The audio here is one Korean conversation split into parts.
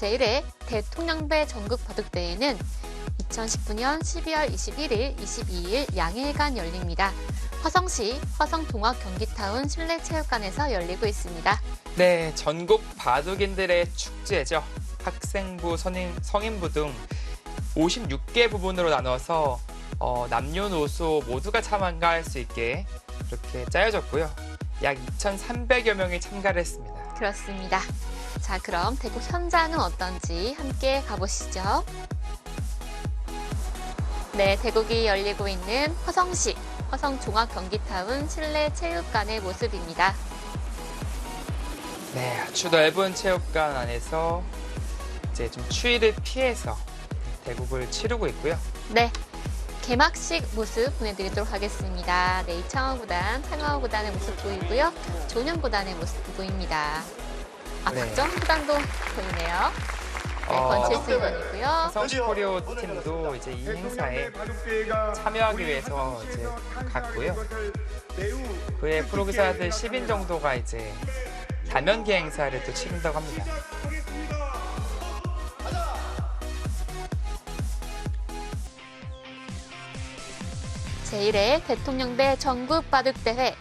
제1회 대통령배 전국 바둑대회는 2019년 12월 21일, 22일 양일간 열립니다. 화성시 화성동학경기타운 실내체육관에서 열리고 있습니다. 네, 전국 바둑인들의 축제죠. 학생부, 성인부 등 56개 부분으로 나눠서 남녀노소 모두가 참가할 수 있게 그렇게 짜여졌고요. 약 2,300여 명이 참가를 했습니다. 그렇습니다. 자, 그럼 대구 현장은 어떤지 함께 가보시죠. 네, 대국이 열리고 있는 화성시 화성종합경기타운 실내체육관의 모습입니다. 네, 아주 넓은 체육관 안에서 이제 좀 추위를 피해서 대국을 치르고 있고요. 네, 개막식 모습 보내드리도록 하겠습니다. 네, 이창호 상하호 구단의 모습 보이고요. 조은현 구단의 모습 보입니다. 네. 박정훈 구단도 보이네요. 네, 권칠수 의원이고요. 화성시코리오 팀도 이제 이 행사에 참여하기 위해서 이제 갔고요. 그의 프로기사들 10인 정도가 이제 다면기 행사를 또 치른다고 합니다. 제1회 대통령배 전국 바둑대회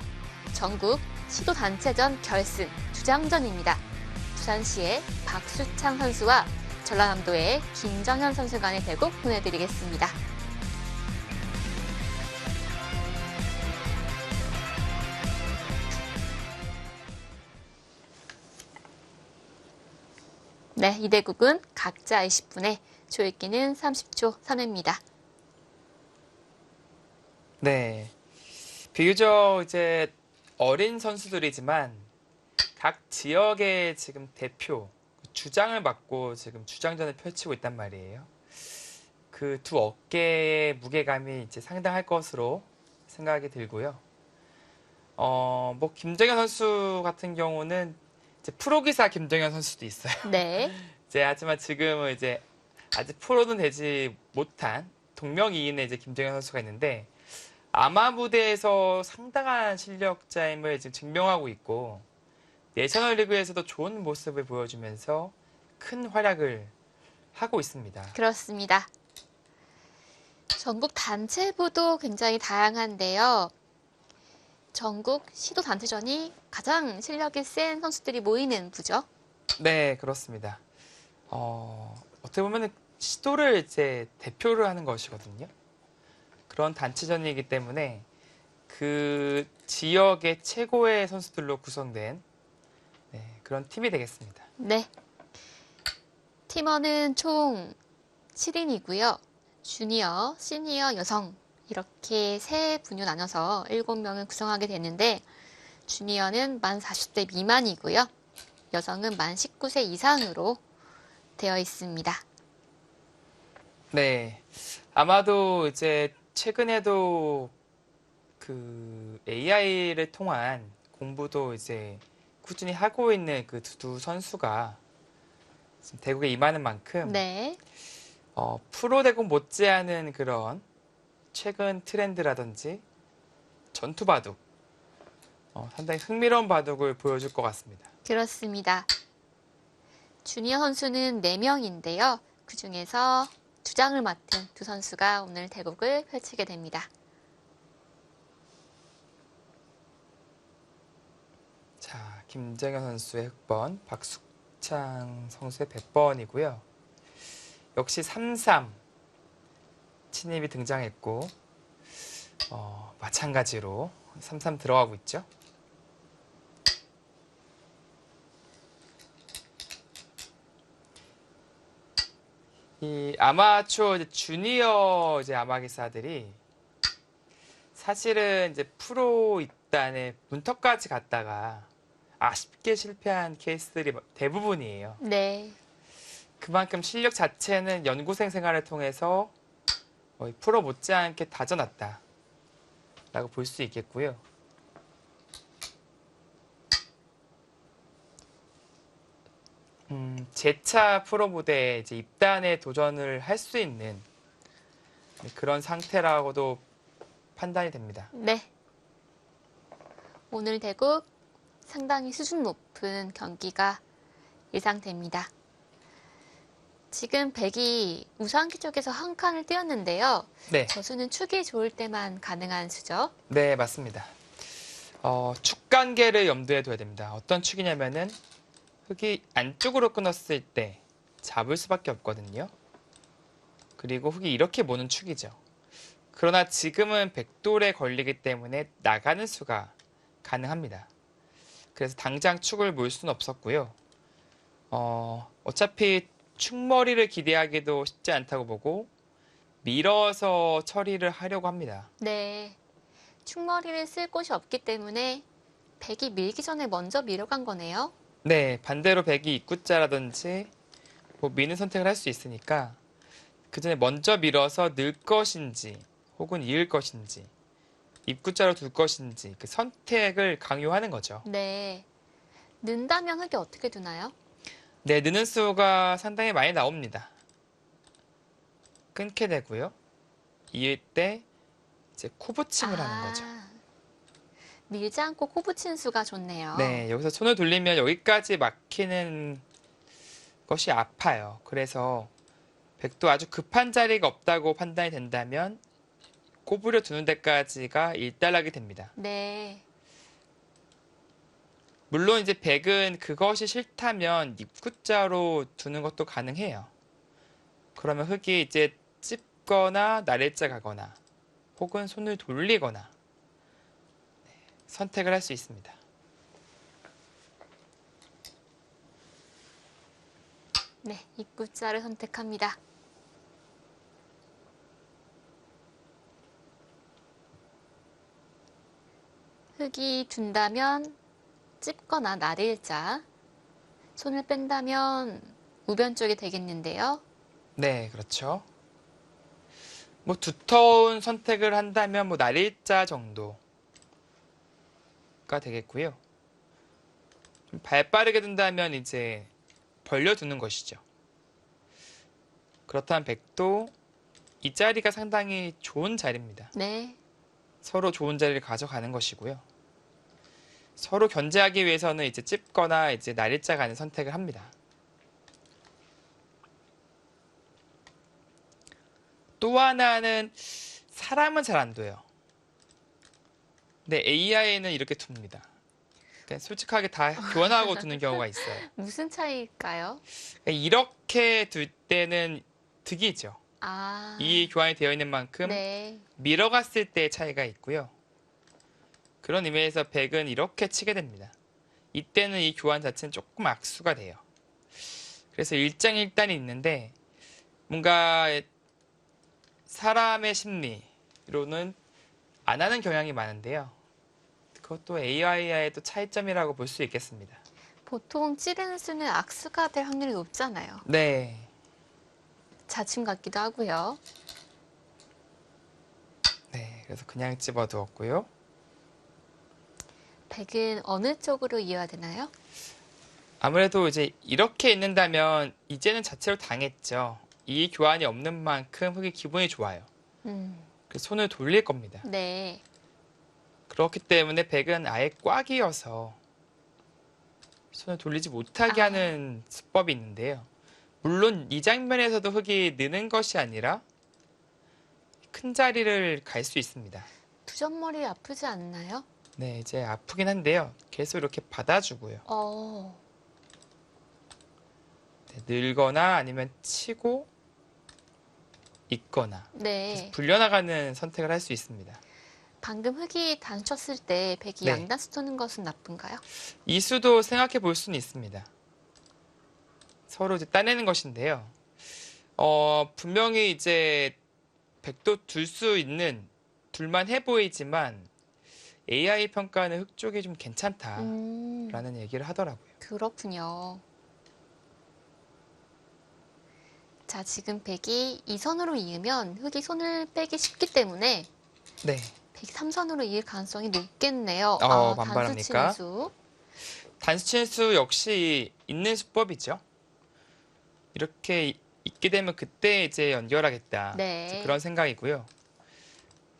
전국 시도단체전 결승 주장전입니다. 부산시의 박수창 선수와 전라남도의 김정현 선수 간의 대국 보내드리겠습니다. 네, 이 대국은 각자 20분에 조이기는 30초 선회입니다. 네, 비교적 이제 어린 선수들이지만 각 지역의 지금 대표 주장을 맡고 지금 주장전을 펼치고 있단 말이에요. 그 두 어깨의 무게감이 이제 상당할 것으로 생각이 들고요. 뭐 김정현 선수 같은 경우는 이제 프로기사 김정현 선수도 있어요. 네. 하지만 지금은 이제 아직 프로는 되지 못한 동명이인의 이제 김정현 선수가 있는데 아마 무대에서 상당한 실력자임을 지금 증명하고 있고 내셔널리그에서도 좋은 모습을 보여주면서 큰 활약을 하고 있습니다. 그렇습니다. 전국 단체부도 굉장히 다양한데요. 전국 시도 단체전이 가장 실력이 센 선수들이 모이는 부죠? 네, 그렇습니다. 어떻게 보면 시도를 이제 대표를 하는 것이거든요. 그런 단체전이기 때문에 그 지역의 최고의 선수들로 구성된 그런 팀이 되겠습니다. 네. 팀원은 총 7인이고요. 주니어, 시니어, 여성 이렇게 세 분류 나눠서 7명을 구성하게 되는데 주니어는 만 40대 미만이고요. 여성은 만 19세 이상으로 되어 있습니다. 네. 아마도 이제 최근에도 그 AI를 통한 공부도 이제 꾸준히 하고 있는 그 두 선수가 지금 대국에 임하는 만큼 네. 프로 대국 못지않은 그런 최근 트렌드라든지 전투 바둑 상당히 흥미로운 바둑을 보여줄 것 같습니다. 그렇습니다. 주니어 선수는 4명인데요. 그중에서 주장을 맡은 두 선수가 오늘 대국을 펼치게 됩니다. 자, 김정현 선수의 흑번, 박수창 선수의 100번이고요. 역시 3-3 침입이 등장했고 마찬가지로 3-3 들어가고 있죠. 이 아마추어 주니어 아마기사들이 사실은 이제 프로 입단에 문턱까지 갔다가 아쉽게 실패한 케이스들이 대부분이에요. 네. 그만큼 실력 자체는 연구생 생활을 통해서 거의 프로 못지않게 다져놨다라고 볼 수 있겠고요. 재차 프로 무대에 이제 입단에 도전을 할 수 있는 그런 상태라고도 판단이 됩니다. 네. 오늘 대국 상당히 수준 높은 경기가 예상됩니다. 지금 백이 우상기 쪽에서 한 칸을 띄었는데요. 네, 저 수는 축이 좋을 때만 가능한 수죠. 네, 맞습니다. 축 관계를 염두에 둬야 됩니다. 어떤 축이냐면은 흙이 안쪽으로 끊었을 때 잡을 수밖에 없거든요. 그리고 흙이 이렇게 모는 축이죠. 그러나 지금은 백돌에 걸리기 때문에 나가는 수가 가능합니다. 그래서 당장 축을 몰 수는 없었고요. 어차피 축머리를 기대하기도 쉽지 않다고 보고 밀어서 처리를 하려고 합니다. 네. 축머리를 쓸 곳이 없기 때문에 백이 밀기 전에 먼저 밀어간 거네요. 네, 반대로 백이 입구자라든지 뭐 미는 선택을 할 수 있으니까 그 전에 먼저 밀어서 늘 것인지 혹은 이을 것인지 입구자로 둘 것인지 그 선택을 강요하는 거죠. 네. 는다면 흙이 어떻게 두나요? 네, 느는 수가 상당히 많이 나옵니다. 끊게 되고요. 이을 때 이제 코 붙임을 하는 거죠. 밀지 않고 코 붙인 수가 좋네요. 네, 여기서 손을 돌리면 여기까지 막히는 것이 아파요. 그래서 백도 아주 급한 자리가 없다고 판단이 된다면 꼬부려 두는 데까지가 일단락이 됩니다. 네. 물론 이제 백은 그것이 싫다면 입구자로 두는 것도 가능해요. 그러면 흙이 이제 찝거나 나래자 가거나 혹은 손을 돌리거나 선택을 할 수 있습니다. 네, 입구자를 선택합니다. 흙이 둔다면 찝거나 나릴자, 손을 뺀다면 우변 쪽이 되겠는데요. 네, 그렇죠. 뭐 두터운 선택을 한다면 뭐 나릴자 정도가 되겠고요. 좀 발 빠르게 둔다면 이제 벌려두는 것이죠. 그렇다면 백도 이 자리가 상당히 좋은 자리입니다. 네, 서로 좋은 자리를 가져가는 것이고요. 서로 견제하기 위해서는 이제 찝거나 이제 나릴자 가는 선택을 합니다. 또 하나는 사람은 잘 안 둬요. 근데 AI는 이렇게 둡니다. 그러니까 솔직하게 다 교환하고 두는 경우가 있어요. 무슨 차이일까요? 그러니까 이렇게 둘 때는 득이죠. 이 교환이 되어 있는 만큼 네, 밀어갔을 때의 차이가 있고요. 그런 의미에서 백은 이렇게 치게 됩니다. 이때는 이 교환 자체는 조금 악수가 돼요. 그래서 일장일단이 있는데 뭔가 사람의 심리로는 안 하는 경향이 많은데요. 그것도 AI와의 또 차이점이라고 볼 수 있겠습니다. 보통 찌르는 수는 악수가 될 확률이 높잖아요. 네, 자침 같기도 하고요. 네, 그래서 그냥 집어두었고요. 백은 어느 쪽으로 이어야 되나요? 아무래도 이제 이렇게 있는다면 이제는 자체로 당했죠. 이 교환이 없는 만큼 흙이 기분이 좋아요. 그래서 손을 돌릴 겁니다. 네, 그렇기 때문에 백은 아예 꽉이어서 손을 돌리지 못하게 하는 수법이 있는데요. 물론 이 장면에서도 흙이 느는 것이 아니라 큰 자리를 갈 수 있습니다. 두점머리 아프지 않나요? 네, 이제 아프긴 한데요. 계속 이렇게 받아주고요. 네, 늘거나 아니면 치고 있거나 네. 계속 불려나가는 선택을 할 수 있습니다. 방금 흙이 단쳤을 때 백이 네. 양단수 두는 것은 나쁜가요? 이 수도 생각해 볼 수는 있습니다. 서로 이제 따내는 것인데요. 분명히 이제 백도 둘 수 있는 둘만 해 보이지만 AI 평가는 흙 쪽이 좀 괜찮다라는 얘기를 하더라고요. 그렇군요. 자, 지금 백이 2선으로 이으면 흙이 손을 빼기 쉽기 때문에 네, 백이 3선으로 이을 가능성이 높겠네요. 반발합니까? 단수 치는 수. 단수 친수 역시 있는 수법이죠. 이렇게 있게 되면 그때 이제 연결하겠다. 네. 이제 그런 생각이고요.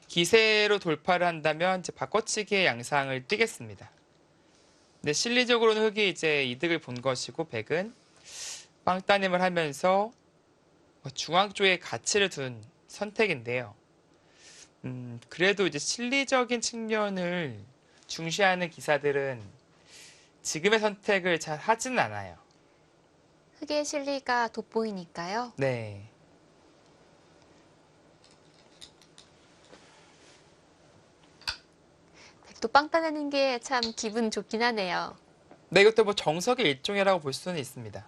기세로 돌파를 한다면 이제 바꿔치기의 양상을 띠겠습니다. 근데 실리적으로는 흙이 이제 이득을 본 것이고 백은 빵 따님을 하면서 중앙 쪽에 가치를 둔 선택인데요. 그래도 이제 실리적인 측면을 중시하는 기사들은 지금의 선택을 잘 하지는 않아요. 흑의 실리가 돋보이니까요. 네. 백도 빵 따내는 게 참 기분 좋긴 하네요. 네, 이것도 뭐 정석의 일종이라고 볼 수는 있습니다.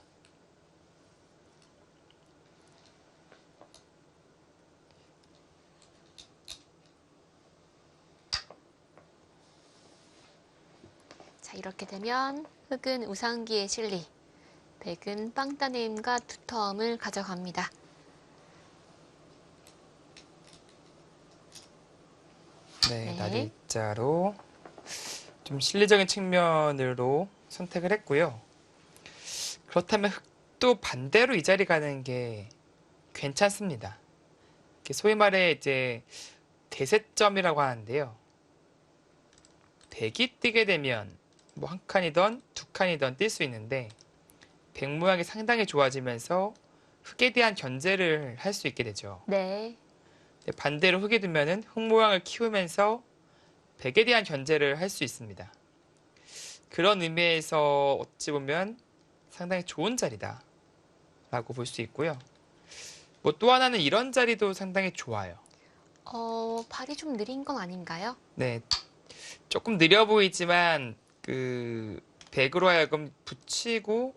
자, 이렇게 되면 흑은 우상기의 실리, 백은 빵 따냄과 두터움을 가져갑니다. 네, 네. 날일자로 좀 실리적인 측면으로 선택을 했고요. 그렇다면 흑도 반대로 이 자리 가는 게 괜찮습니다. 소위 말해 이제 대세점이라고 하는데요. 백이 뜨게 되면 뭐 한 칸이던 두 칸이던 뛸 수 있는데 백 모양이 상당히 좋아지면서 흑에 대한 견제를 할 수 있게 되죠. 네. 반대로 흑이 두면은 흑 모양을 키우면서 백에 대한 견제를 할 수 있습니다. 그런 의미에서 어찌 보면 상당히 좋은 자리다 라고 볼 수 있고요. 뭐 또 하나는 이런 자리도 상당히 좋아요. 발이 좀 느린 건 아닌가요? 네, 조금 느려 보이지만 그 백으로 하여금 붙이고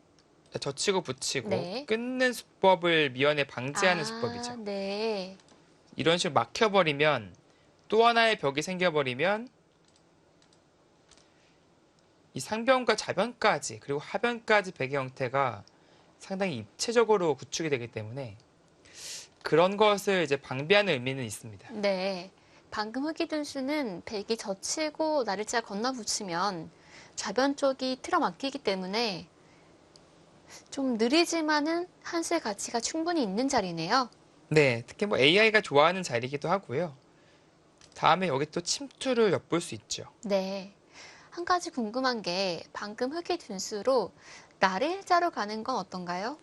젖히고 붙이고 네. 끊는 수법을 미연에 방지하는 수법이죠. 네. 이런 식으로 막혀버리면 또 하나의 벽이 생겨버리면 이 상변과 좌변까지 그리고 하변까지 백의 형태가 상당히 입체적으로 구축이 되기 때문에 그런 것을 이제 방비하는 의미는 있습니다. 네. 방금 흑이 둔 수는 백이 젖히고 날일자 건너 붙이면 좌변 쪽이 틀어막히기 때문에 좀 느리지만은 한수의 가치가 충분히 있는 자리네요. 네, 특히 뭐 AI가 좋아하는 자리이기도 하고요. 다음에 여기 또 침투를 엿볼 수 있죠. 네. 한 가지 궁금한 게 방금 흑이 둔 수로 날일자로 가는 건 어떤가요?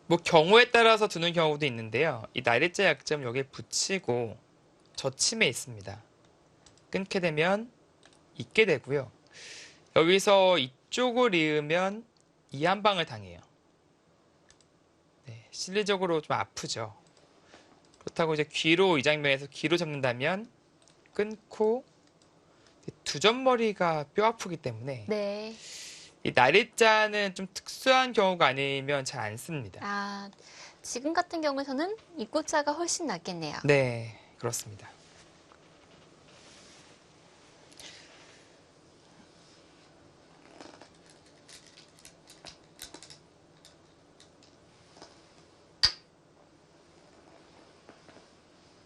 뭐 경우에 따라서 두는 경우도 있는데요. 이 날일자 약점 여기에 붙이고 젖힘에 있습니다. 끊게 되면 있게 되고요. 여기서 이쪽을 이으면 이 한 방을 당해요. 네, 실리적으로 좀 아프죠. 그렇다고 이제 귀로 이 장면에서 귀로 잡는다면 끊고 두 점머리가 뼈 아프기 때문에 네. 이 날일자는 좀 특수한 경우가 아니면 잘 안 씁니다. 아, 지금 같은 경우에서는 입고자가 훨씬 낫겠네요. 네, 그렇습니다.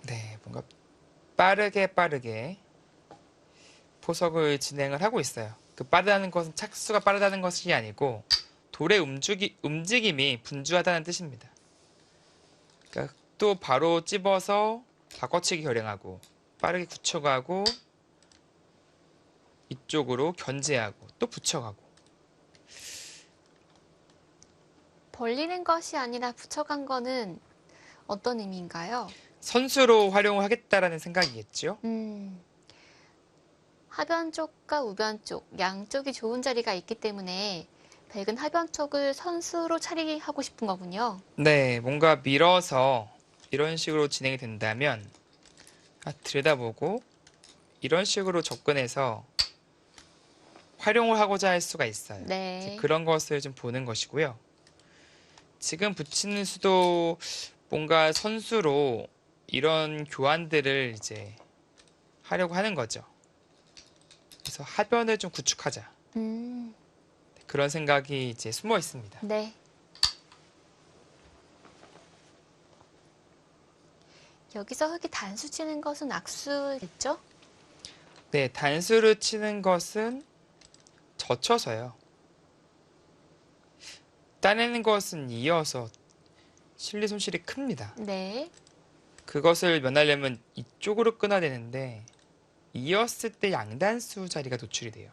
네, 뭔가 빠르게 포석을 진행을 하고 있어요. 그 빠르다는 것은 착수가 빠르다는 것이 아니고 돌의 움직임이 분주하다는 뜻입니다. 그러니까 또 바로 찝어서 바꿔치기 결행하고 빠르게 굳혀가고 이쪽으로 견제하고 또 붙여가고 벌리는 것이 아니라 붙여간 거는 어떤 의미인가요? 선수로 활용을 하겠다라는 생각이겠죠. 하변 쪽과 우변 쪽, 양쪽이 좋은 자리가 있기 때문에 백은 하변 쪽을 선수로 처리하고 싶은 거군요. 네, 뭔가 밀어서 이런 식으로 진행이 된다면 들여다보고 이런 식으로 접근해서 활용을 하고자 할 수가 있어요. 네. 이제 그런 것을 좀 보는 것이고요. 지금 붙이는 수도 뭔가 선수로 이런 교환들을 이제 하려고 하는 거죠. 그래서 하변을 좀 구축하자. 그런 생각이 이제 숨어 있습니다. 네. 여기서 흑이 단수 치는 것은 악수겠죠? 네, 단수를 치는 것은 젖혀서요. 따내는 것은 이어서 실리 손실이 큽니다. 네. 그것을 면하려면 이쪽으로 끊어야 되는데 이었을 때 양단수 자리가 노출이 돼요.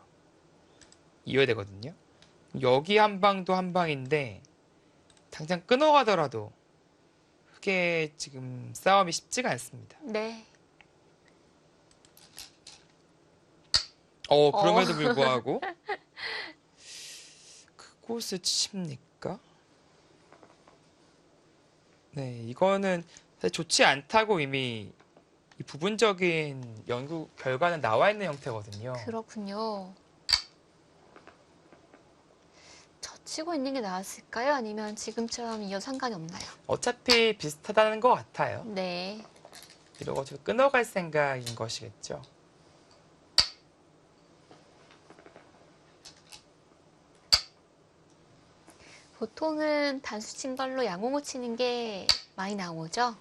이어야 되거든요. 여기 한 방도 한 방인데 당장 끊어가더라도 쉽게 지금 싸움이 쉽지가 않습니다. 네. 어, 그럼에도 불구하고 그곳을 치십니까? 네, 이거는 사실 좋지 않다고 이미 이 부분적인 연구 결과는 나와 있는 형태거든요. 그렇군요. 젖히고 있는 게 나았을까요? 아니면 지금처럼 이어 상관이 없나요? 어차피 비슷하다는 것 같아요. 네. 이러고 끊어갈 생각인 것이겠죠. 보통은 단수 친 걸로 양홍을 치는 게 많이 나오죠?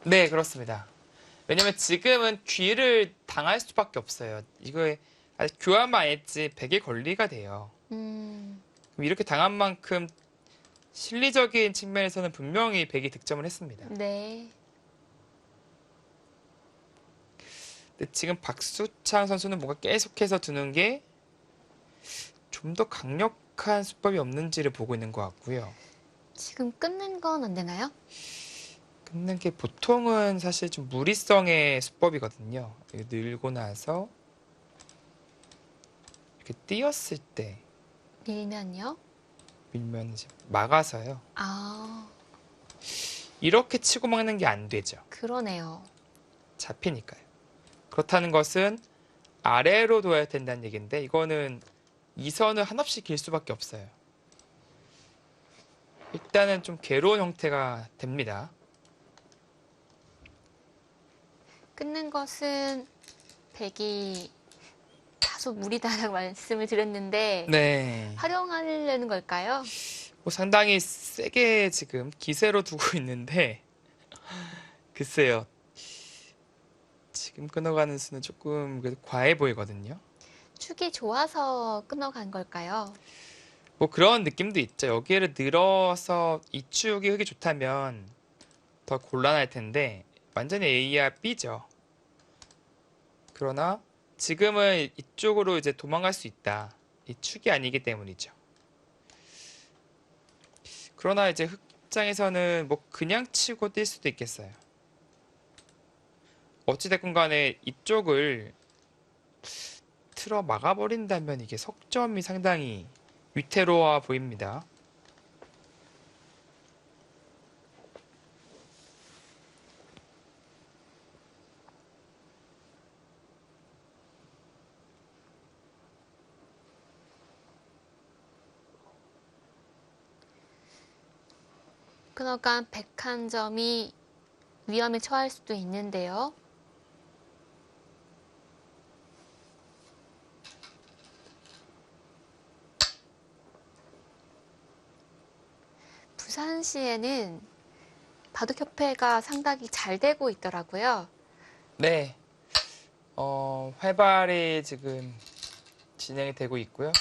네, 그렇습니다. 왜냐면 지금은 귀를 당할 수밖에 없어요. 이거에 아직 교환만 안 했지 100의 권리가 돼요. 음, 그럼 이렇게 당한 만큼 실리적인 측면에서는 분명히 100이 득점을 했습니다. 네. 근데 지금 박수창 선수는 뭔가 계속해서 두는 게 좀 더 강력한 수법이 없는지를 보고 있는 것 같고요. 지금 끊는 건 안 되나요? 끊는 게 보통은 사실 좀 무리성의 수법이거든요. 이게 늘고 나서 이렇게 띄었을 때 밀면요? 밀면 이제 막아서요. 아, 이렇게 치고 막는 게 안 되죠. 그러네요. 잡히니까요. 그렇다는 것은 아래로 둬야 된다는 얘기인데 이거는 이 선을 한없이 길 수밖에 없어요. 일단은 좀 괴로운 형태가 됩니다. 끊는 것은 백이 다소 무리다라고 말씀을 드렸는데 네. 활용하려는 걸까요? 상당히 세게 지금 기세로 두고 있는데 글쎄요. 지금 끊어가는 수는 조금 그래도 과해 보이거든요. 축이 좋아서 끊어간 걸까요? 뭐 그런 느낌도 있죠. 여기를 늘어서 이 축이 흙이 좋다면 더 곤란할 텐데 완전히 A야 B죠. 그러나 지금은 이쪽으로 이제 도망갈 수 있다. 이 축이 아니기 때문이죠. 그러나 이제 흑장에서는 뭐 그냥 치고 뛸 수도 있겠어요. 어찌됐건 간에 이쪽을 틀어 막아버린다면 이게 석점이 상당히 위태로워 보입니다. 끊어간 101점이 위험에 처할 수도 있는데요. 부산시에는 바둑협회가 상당히 잘 되고 있더라고요. 네, 활발히 지금 진행이 되고 있고요.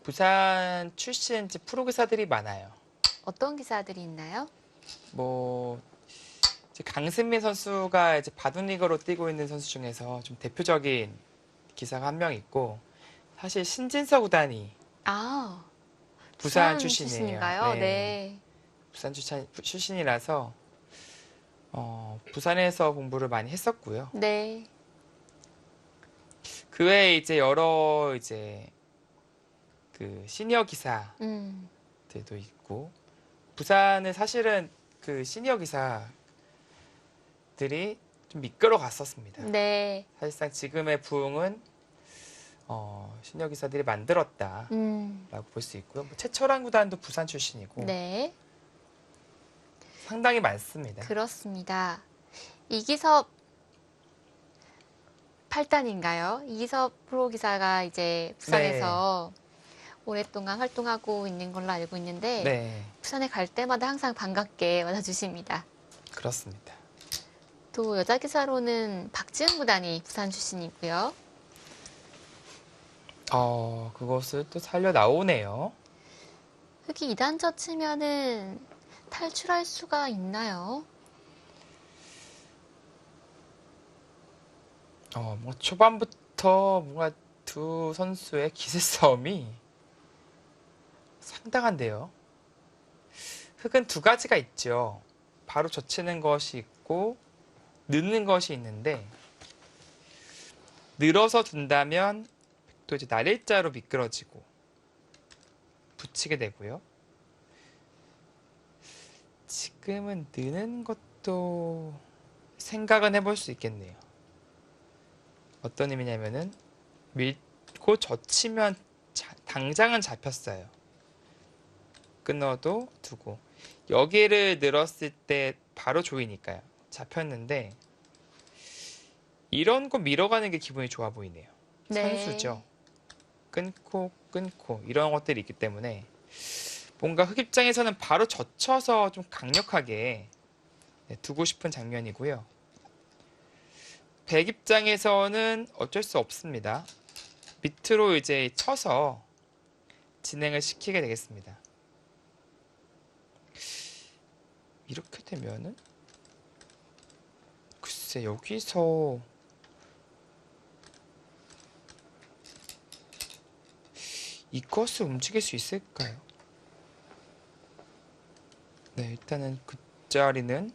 부산 출신 프로기사들이 많아요. 어떤 기사들이 있나요? 뭐 이제 강승민 선수가 이제 바둑리그로 뛰고 있는 선수 중에서 좀 대표적인 기사가 한 명 있고 사실 신진서 구단이 아, 부산 부산 출신이에요. 출신인가요? 네, 네. 부산 출신이라서 부산에서 공부를 많이 했었고요. 네. 그 외에 이제 여러 이제 그 시니어 기사들도 음, 있고 부산은 사실은 그 시니어 기사들이 좀 미끄러 갔었습니다. 네. 사실상 지금의 부흥은 시니어 기사들이 만들었다라고 볼 수 있고요. 뭐 최철한 구단도 부산 출신이고 네. 상당히 많습니다. 그렇습니다. 이기섭 8단인가요? 이기섭 프로기사가 이제 부산에서 오랫동안 활동하고 있는 걸로 알고 있는데 네, 부산에 갈 때마다 항상 반갑게 맞아주십니다. 그렇습니다. 또 여자 기사로는 박지은 구단이 부산 출신이고요. 그것을 또 살려 나오네요. 흙이 2단저 치면은 탈출할 수가 있나요? 뭐 초반부터 뭔가 두 선수의 기세 싸움이 상당한데요. 흙은 두 가지가 있죠. 바로 젖히는 것이 있고 넣는 것이 있는데 늘어서 둔다면 또 이제 날일자로 미끄러지고 붙이게 되고요. 지금은 넣는 것도 생각은 해볼 수 있겠네요. 어떤 의미냐면은 밀고 젖히면 당장은 잡혔어요. 끊어도 두고 여기를 늘었을 때 바로 조이니까요. 잡혔는데 이런 거 밀어가는 게 기분이 좋아 보이네요. 선수죠. 네. 끊고 이런 것들이 있기 때문에 뭔가 흑 입장에서는 바로 젖혀서 좀 강력하게 두고 싶은 장면이고요. 백 입장에서는 어쩔 수 없습니다. 밑으로 이제 쳐서 진행을 시키게 되겠습니다. 이렇게 되면은 글쎄 여기서 이것을 움직일 수 있을까요? 네, 일단은 그 자리는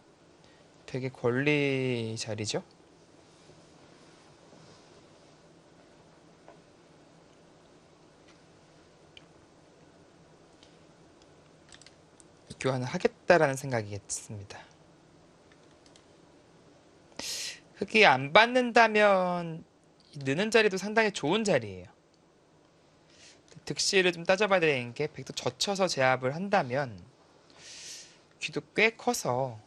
되게 권리 자리죠. 교환을 하겠다라는 생각이겠습니다. 흑이 안 받는다면 느는 자리도 상당히 좋은 자리예요. 득실을 좀 따져봐야 되는 게 백도 젖혀서 제압을 한다면 귀도 꽤 커서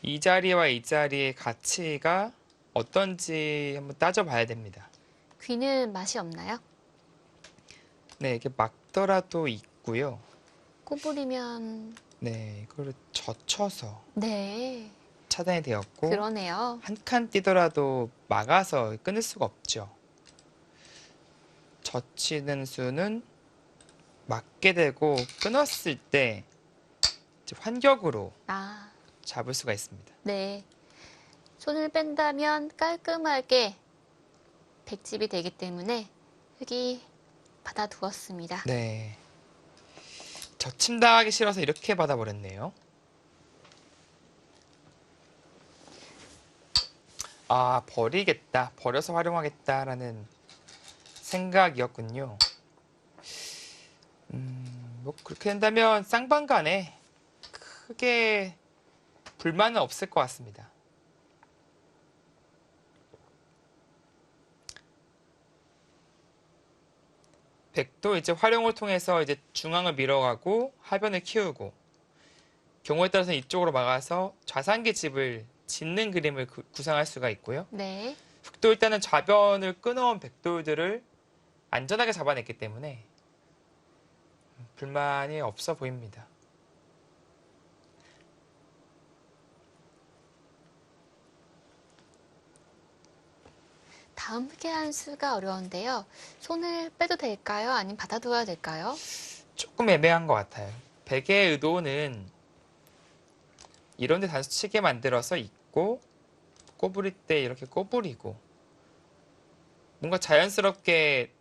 이 자리와 이 자리의 가치가 어떤지 한번 따져봐야 됩니다. 귀는 맛이 없나요? 네, 이게 막더라도 있고요. 꼬부리면 네, 이거를 젖혀서 네. 차단이 되었고 그러네요. 한 칸 뛰더라도 막아서 끊을 수가 없죠. 젖히는 수는 막게 되고 끊었을 때 이제 환격으로 아, 잡을 수가 있습니다. 네. 손을 뺀다면 깔끔하게 백집이 되기 때문에 흑이 받아두었습니다. 네, 젖힘당하기 싫어서 이렇게 받아버렸네요. 아, 버리겠다, 버려서 활용하겠다라는 생각이었군요. 뭐 그렇게 된다면 쌍방간에 크게 불만은 없을 것 같습니다. 백도 이제 활용을 통해서 이제 중앙을 밀어가고 하변을 키우고 경우에 따라서는 이쪽으로 막아서 좌상기 집을 짓는 그림을 구상할 수가 있고요. 네. 흑도 일단은 좌변을 끊어온 백돌들을 안전하게 잡아냈기 때문에 불만이 없어 보입니다. 다음 흑의 한 수가 어려운데요. 손을 빼도 될까요? 아니면 받아두어야 될까요? 조금 애매한 것 같아요. 백의 의도는 이런데 단수 치게 만들어서 있고 꼬부릴 때 이렇게 꼬부리고 뭔가 자연스럽게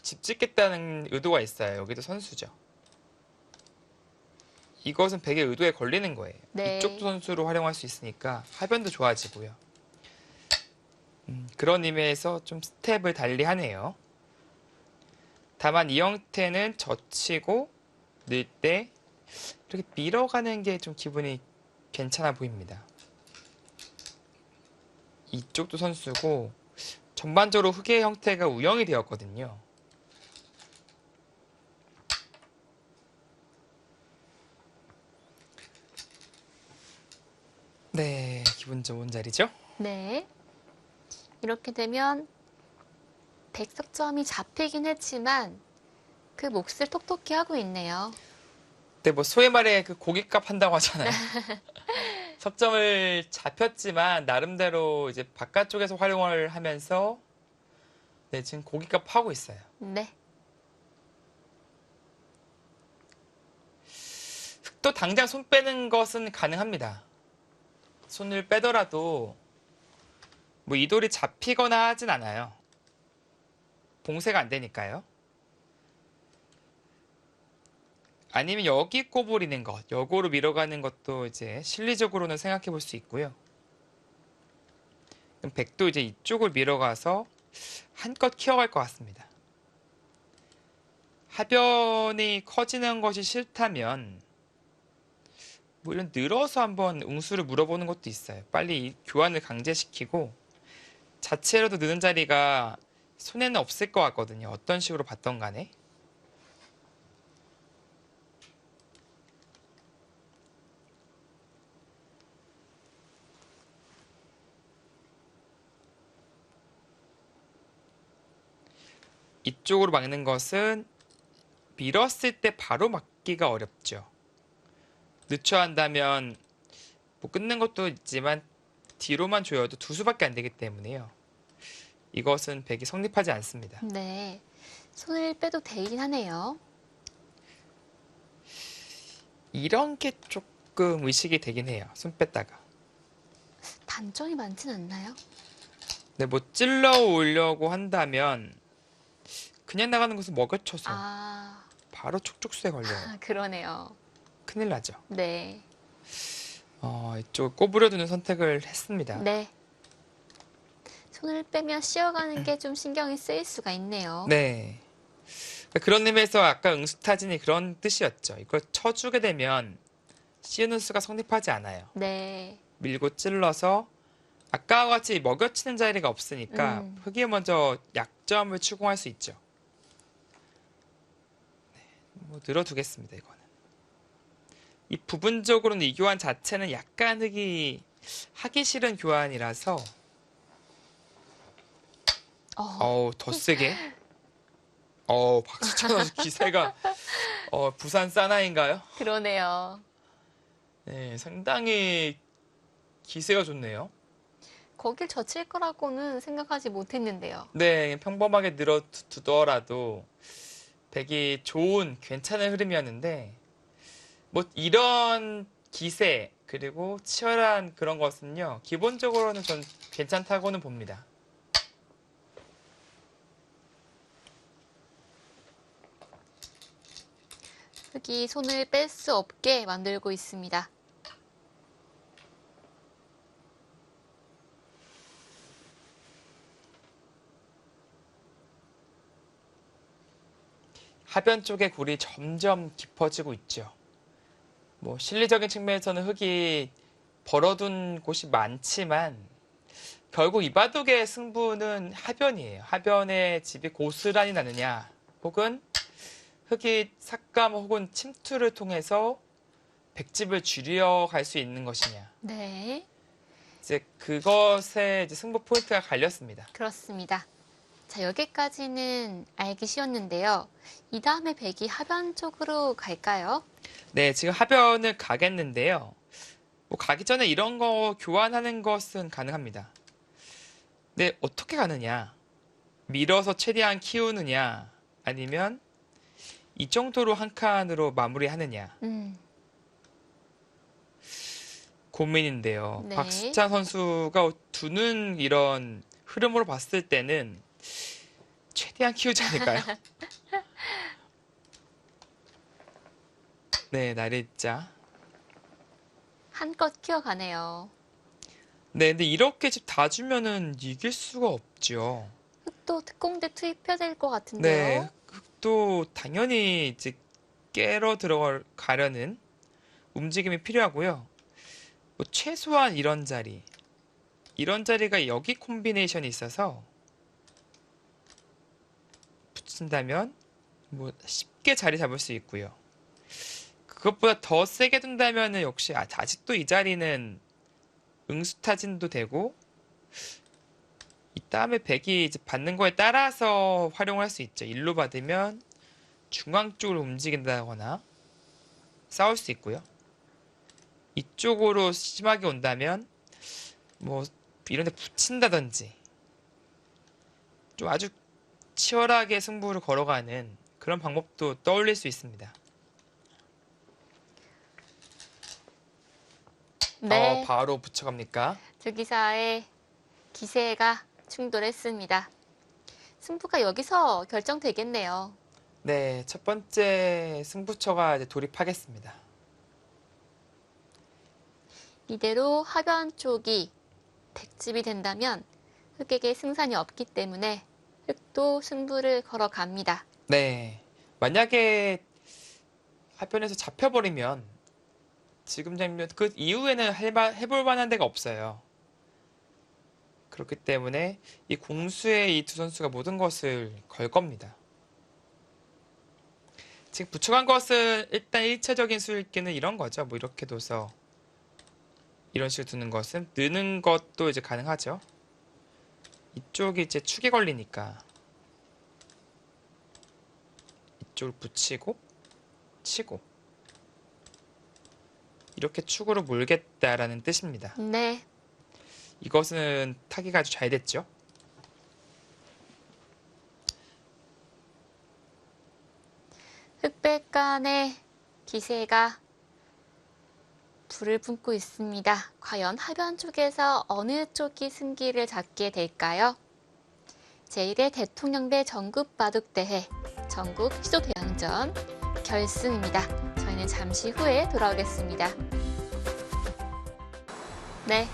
집 짓겠다는 의도가 있어요. 여기도 선수죠. 이것은 백의 의도에 걸리는 거예요. 네. 이쪽도 선수로 활용할 수 있으니까 하변도 좋아지고요. 그런 의미에서 좀 스텝을 달리 하네요. 다만 이 형태는 젖히고 넣을 때 이렇게 밀어가는 게 좀 기분이 괜찮아 보입니다. 이쪽도 선수고 전반적으로 흑의 형태가 우영이 되었거든요. 네, 기분 좋은 자리죠? 네. 이렇게 되면 백석점이 잡히긴 했지만 그 몫을 톡톡히 하고 있네요. 네, 뭐 소위 말해 그 고깃값 한다고 하잖아요. 석점을 잡혔지만 나름대로 이제 바깥쪽에서 활용을 하면서 네, 지금 고깃값 하고 있어요. 네. 흑도 당장 손 빼는 것은 가능합니다. 손을 빼더라도 뭐 이 돌이 잡히거나 하진 않아요. 봉쇄가 안 되니까요. 아니면 여기 꼬부리는 것, 역으로 밀어가는 것도 이제 실리적으로는 생각해 볼 수 있고요. 그럼 백도 이제 이쪽을 밀어가서 한껏 키워갈 것 같습니다. 하변이 커지는 것이 싫다면 뭐 이런 늘어서 한번 응수를 물어보는 것도 있어요. 빨리 이 교환을 강제시키고 자체로도 느는 자리가 손에는 없을 것 같거든요. 어떤 식으로 봤던 간에. 이쪽으로 막는 것은 밀었을 때 바로 막기가 어렵죠. 늦춰 한다면 뭐 끊는 것도 있지만 뒤로만 조여도 두 수밖에 안 되기 때문에요. 이것은 백이 성립하지 않습니다. 네. 손을 빼도 되긴 하네요. 이런 게 조금 의식이 되긴 해요. 손 뺐다가. 단점이 많진 않나요? 근데 뭐 찔러 오려고 한다면 그냥 나가는 것은 먹여쳐서 아, 바로 촉촉수에 걸려요. 그러네요. 큰일 나죠. 네. 이쪽 꼬부려두는 선택을 했습니다. 네. 손을 빼면 쉬어가는 게 좀 신경이 쓰일 수가 있네요. 네. 그런 의미에서 아까 응수타진이 그런 뜻이었죠. 이걸 쳐주게 되면 씌우는 수가 성립하지 않아요. 네. 밀고 찔러서 아까와 같이 먹여치는 자리가 없으니까 흑이 먼저 약점을 추궁할 수 있죠. 네, 뭐 늘어두겠습니다. 이거는. 이 부분적으로는 이 교환 자체는 약간 흑이 하기 싫은 교환이라서 더 세게. 박수찬 선수 기세가 부산 사나이인가요? 그러네요. 네, 상당히 기세가 좋네요. 거길 젖힐 거라고는 생각하지 못했는데요. 네, 평범하게 늘어두더라도 백이 좋은 괜찮은 흐름이었는데 뭐 이런 기세 그리고 치열한 그런 것은요 기본적으로는 전 괜찮다고는 봅니다. 흑이 손을 뺄 수 없게 만들고 있습니다. 하변 쪽의 굴이 점점 깊어지고 있죠. 뭐 실리적인 측면에서는 흑이 벌어둔 곳이 많지만 결국 이 바둑의 승부는 하변이에요. 하변의 집이 고스란히 나느냐 혹은 흑이 삭감 혹은 침투를 통해서 백집을 줄여갈 수 있는 것이냐. 네, 이제 그것에 이제 승부 포인트가 갈렸습니다. 그렇습니다. 자, 여기까지는 알기 쉬웠는데요. 이 다음에 백이 하변 쪽으로 갈까요? 네, 지금 하변을 가겠는데요. 뭐 가기 전에 이런 거 교환하는 것은 가능합니다. 네, 어떻게 가느냐? 밀어서 최대한 키우느냐? 아니면 이 정도로 한 칸으로 마무리하느냐? 고민인데요. 네. 박수찬 선수가 두는 이런 흐름으로 봤을 때는 최대한 키우지 않을까요? 네, 나리자. 한껏 키워가네요. 네, 근데 이렇게 집 다 주면은 이길 수가 없죠. 흑도 특공대 투입해야 될 것 네, 같은데요. 흑도 당연히 이제 깨러 들어가려는 움직임이 필요하고요. 뭐 최소한 이런 자리가 여기 콤비네이션이 있어서 붙인다면 뭐 쉽게 자리 잡을 수 있고요. 그것보다 더 세게 둔다면은 역시 아직도 이 자리는 응수타진도 되고 이 다음에 백이 이제 받는 거에 따라서 활용할 수 있죠. 일로 받으면 중앙 쪽으로 움직인다거나 싸울 수 있고요. 이쪽으로 심하게 온다면 뭐 이런 데 붙인다든지 좀 아주 치열하게 승부를 걸어가는 그런 방법도 떠올릴 수 있습니다. 네, 바로 붙여갑니까? 두 기사의 기세가 충돌했습니다. 승부가 여기서 결정되겠네요. 네, 첫 번째 승부처가 이제 돌입하겠습니다. 이대로 하변 쪽이 백집이 된다면 흑에게 승산이 없기 때문에 흑도 승부를 걸어갑니다. 네, 만약에 하변에서 잡혀버리면 지금 장면 그 이후에는 해볼 만한 데가 없어요. 그렇기 때문에 이 공수에 이 두 선수가 모든 것을 걸 겁니다. 지금 붙여간 것은 일단 일차적인 수익기는 이런 거죠. 뭐 이렇게 둬서 이런 식으로 두는 것은 느는 것도 이제 가능하죠. 이쪽이 이제 축에 걸리니까 이쪽을 붙이고 치고 이렇게 축으로 몰겠다라는 뜻입니다. 네, 이것은 타기가 아주 잘 됐죠. 흑백 간의 기세가 불을 뿜고 있습니다. 과연 하변 쪽에서 어느 쪽이 승기를 잡게 될까요? 제1회 대통령배 전국 바둑대회 전국 시도대항전 결승입니다. 저희는 잠시 후에 돌아오겠습니다. 네,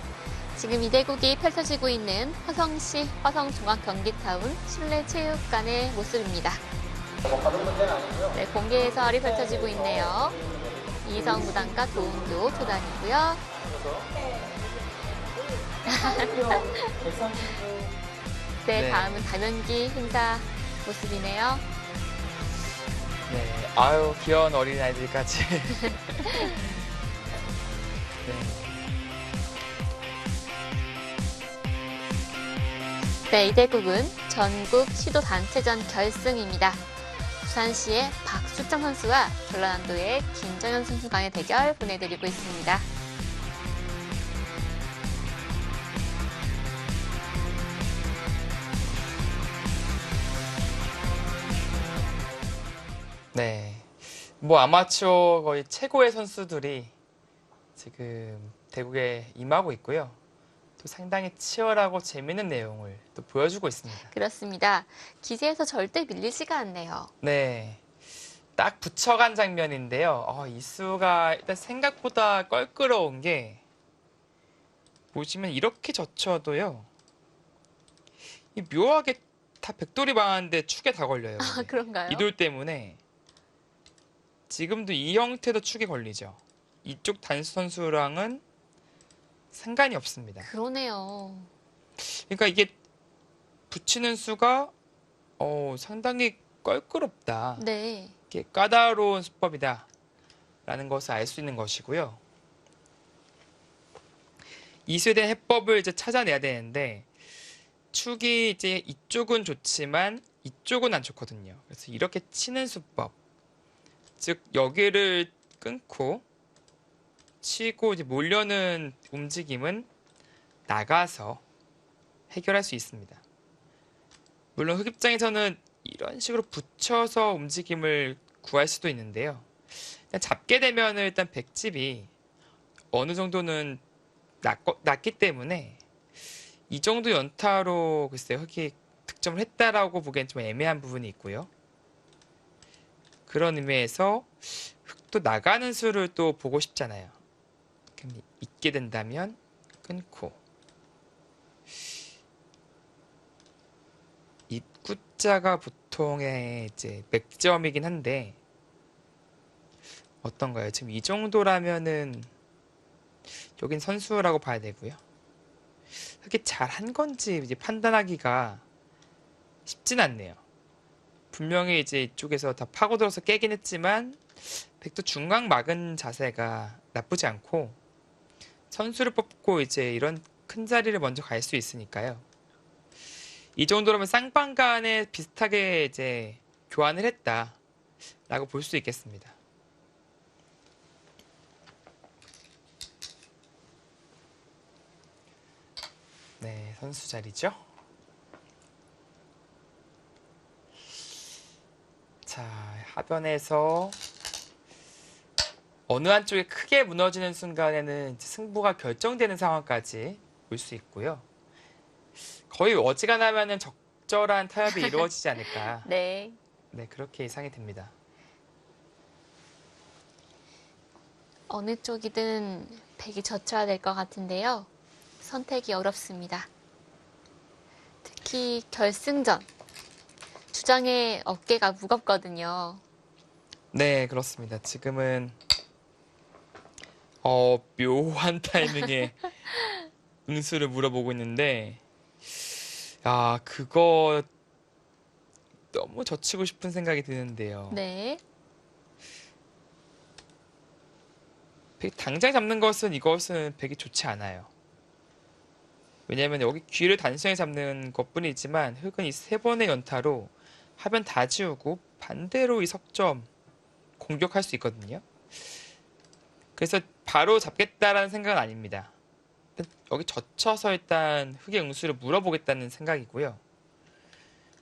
지금 이 대국이 펼쳐지고 있는 화성시 화성종합경기타운 실내체육관의 모습입니다. 네, 공개 해설이 펼쳐지고 있네요. 이성 무당과 도은교 초단이고요. 네, 네. 다음은 담연기 행사 모습이네요. 네, 아유 귀여운 어린아이들까지. 네, 네, 이 대국은 전국 시도단체전 결승입니다. 부산시의 박수정 선수와 전라남도의 김정현 선수 간의 대결 보내드리고 있습니다. 네, 뭐 아마추어 거의 최고의 선수들이 지금 대국에 임하고 있고요. 또 상당히 치열하고 재밌는 내용을 또 보여주고 있습니다. 그렇습니다. 기세에서 절대 밀리지가 않네요. 네, 딱 붙여간 장면인데요. 이 수가 일단 생각보다 껄끄러운 게 보시면 이렇게 젖혀도요. 이 묘하게 다 백돌이 망하는데 축에 다 걸려요. 아, 그런가요? 이돌 때문에 지금도 이 형태도 축에 걸리죠. 이쪽 단수 선수랑은 상관이 없습니다. 그러네요. 그러니까 이게 붙이는 수가 상당히 껄끄럽다. 네. 이게 까다로운 수법이다. 라는 것을 알 수 있는 것이고요. 이수에 대한 해법을 이제 찾아내야 되는데 축이 이제 이쪽은 좋지만 이쪽은 안 좋거든요. 그래서 이렇게 치는 수법. 즉 여기를 끊고 치고 이제 몰려는 움직임은 나가서 해결할 수 있습니다. 물론 흑 입장에서는 이런 식으로 붙여서 움직임을 구할 수도 있는데요. 일단 잡게 되면 일단 백집이 어느 정도는 낮기 때문에 이 정도 연타로 글쎄요 흑이 득점을 했다라고 보기엔 좀 애매한 부분이 있고요. 그런 의미에서 흑도 나가는 수를 또 보고 싶잖아요. 그럼 있게 된다면 끊고 입구자가 보통의 이제 맥점이긴 한데 어떤가요? 지금 이 정도라면은 여긴 선수라고 봐야 되고요. 그게 잘한 건지 이제 판단하기가 쉽진 않네요. 분명히 이제 이쪽에서 다 파고들어서 깨긴 했지만 백도 중앙 막은 자세가 나쁘지 않고 선수를 뽑고 이제 이런 큰 자리를 먼저 갈 수 있으니까요. 이 정도라면 쌍방 간에 비슷하게 이제 교환을 했다라고 볼 수 있겠습니다. 네, 선수 자리죠. 자, 하변에서 어느 한쪽이 크게 무너지는 순간에는 이제 승부가 결정되는 상황까지 볼 수 있고요. 거의 어지간하면은 적절한 타협이 이루어지지 않을까. 네. 네, 그렇게 예상이 됩니다. 어느 쪽이든 백이 젖혀야 될 것 같은데요. 선택이 어렵습니다. 특히 결승전. 주장의 어깨가 무겁거든요. 네, 그렇습니다. 지금은 묘한 타이밍에 응수를 물어보고 있는데, 아, 그거 너무 젖히고 싶은 생각이 드는데요. 네. 당장 잡는 것은 이것은 백이 좋지 않아요. 왜냐하면 여기 귀를 단순히 잡는 것뿐이지만 흑은 이 세 번의 연타로 하변 다 지우고 반대로 이 석점 공격할 수 있거든요. 그래서 바로 잡겠다라는 생각은 아닙니다. 여기 젖혀서 일단 흑의 응수를 물어보겠다는 생각이고요.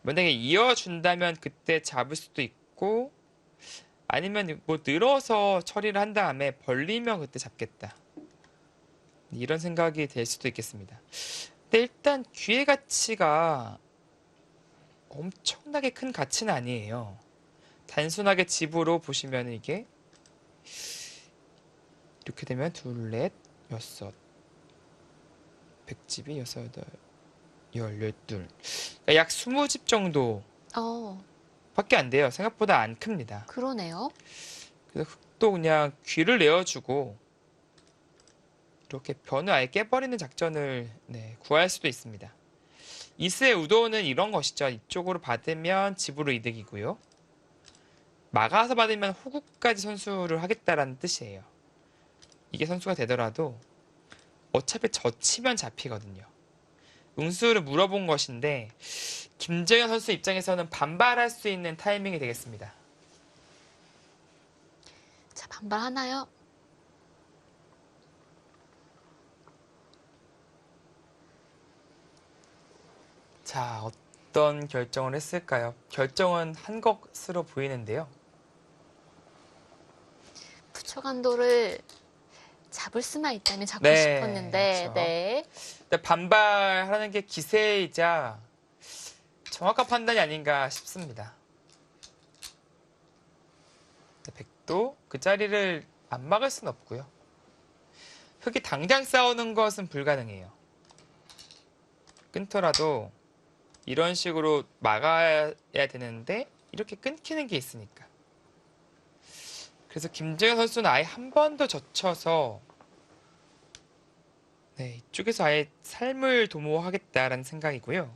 만약에 이어준다면 그때 잡을 수도 있고 아니면 뭐 늘어서 처리를 한 다음에 벌리면 그때 잡겠다. 이런 생각이 될 수도 있겠습니다. 근데 일단 귀의 가치가 엄청나게 큰 가치는 아니에요. 단순하게 집으로 보시면 이게 이렇게 되면 둘, 넷, 여섯, 백집이 여섯, 여덟, 열둘. 그러니까 약 20집 정도 어, 밖에 안 돼요. 생각보다 안 큽니다. 그러네요. 그래서 흑도 그냥 귀를 내어주고 이렇게 변을 아예 깨버리는 작전을 구할 수도 있습니다. 이스의 의도는 이런 것이죠. 이쪽으로 받으면 집으로 이득이고요. 막아서 받으면 호구까지 선수를 하겠다라는 뜻이에요. 이게 선수가 되더라도 어차피 젖히면 잡히거든요. 응수를 물어본 것인데 김재현 선수 입장에서는 반발할 수 있는 타이밍이 되겠습니다. 자, 반발하나요? 자, 어떤 결정을 했을까요? 결정은 한 것으로 보이는데요. 부처간도를 잡을 수만 있다면 잡고 네, 싶었는데, 그렇죠. 네. 근데 반발하는 게 기세이자 정확한 판단이 아닌가 싶습니다. 백도 그 자리를 안 막을 순 없고요. 흑이 당장 싸우는 것은 불가능해요. 끊더라도 이런 식으로 막아야 되는데 이렇게 끊기는 게 있으니까. 그래서 김재현 선수는 아예 한 번 더 젖혀서 이쪽에서 아예 삶을 도모하겠다라는 생각이고요.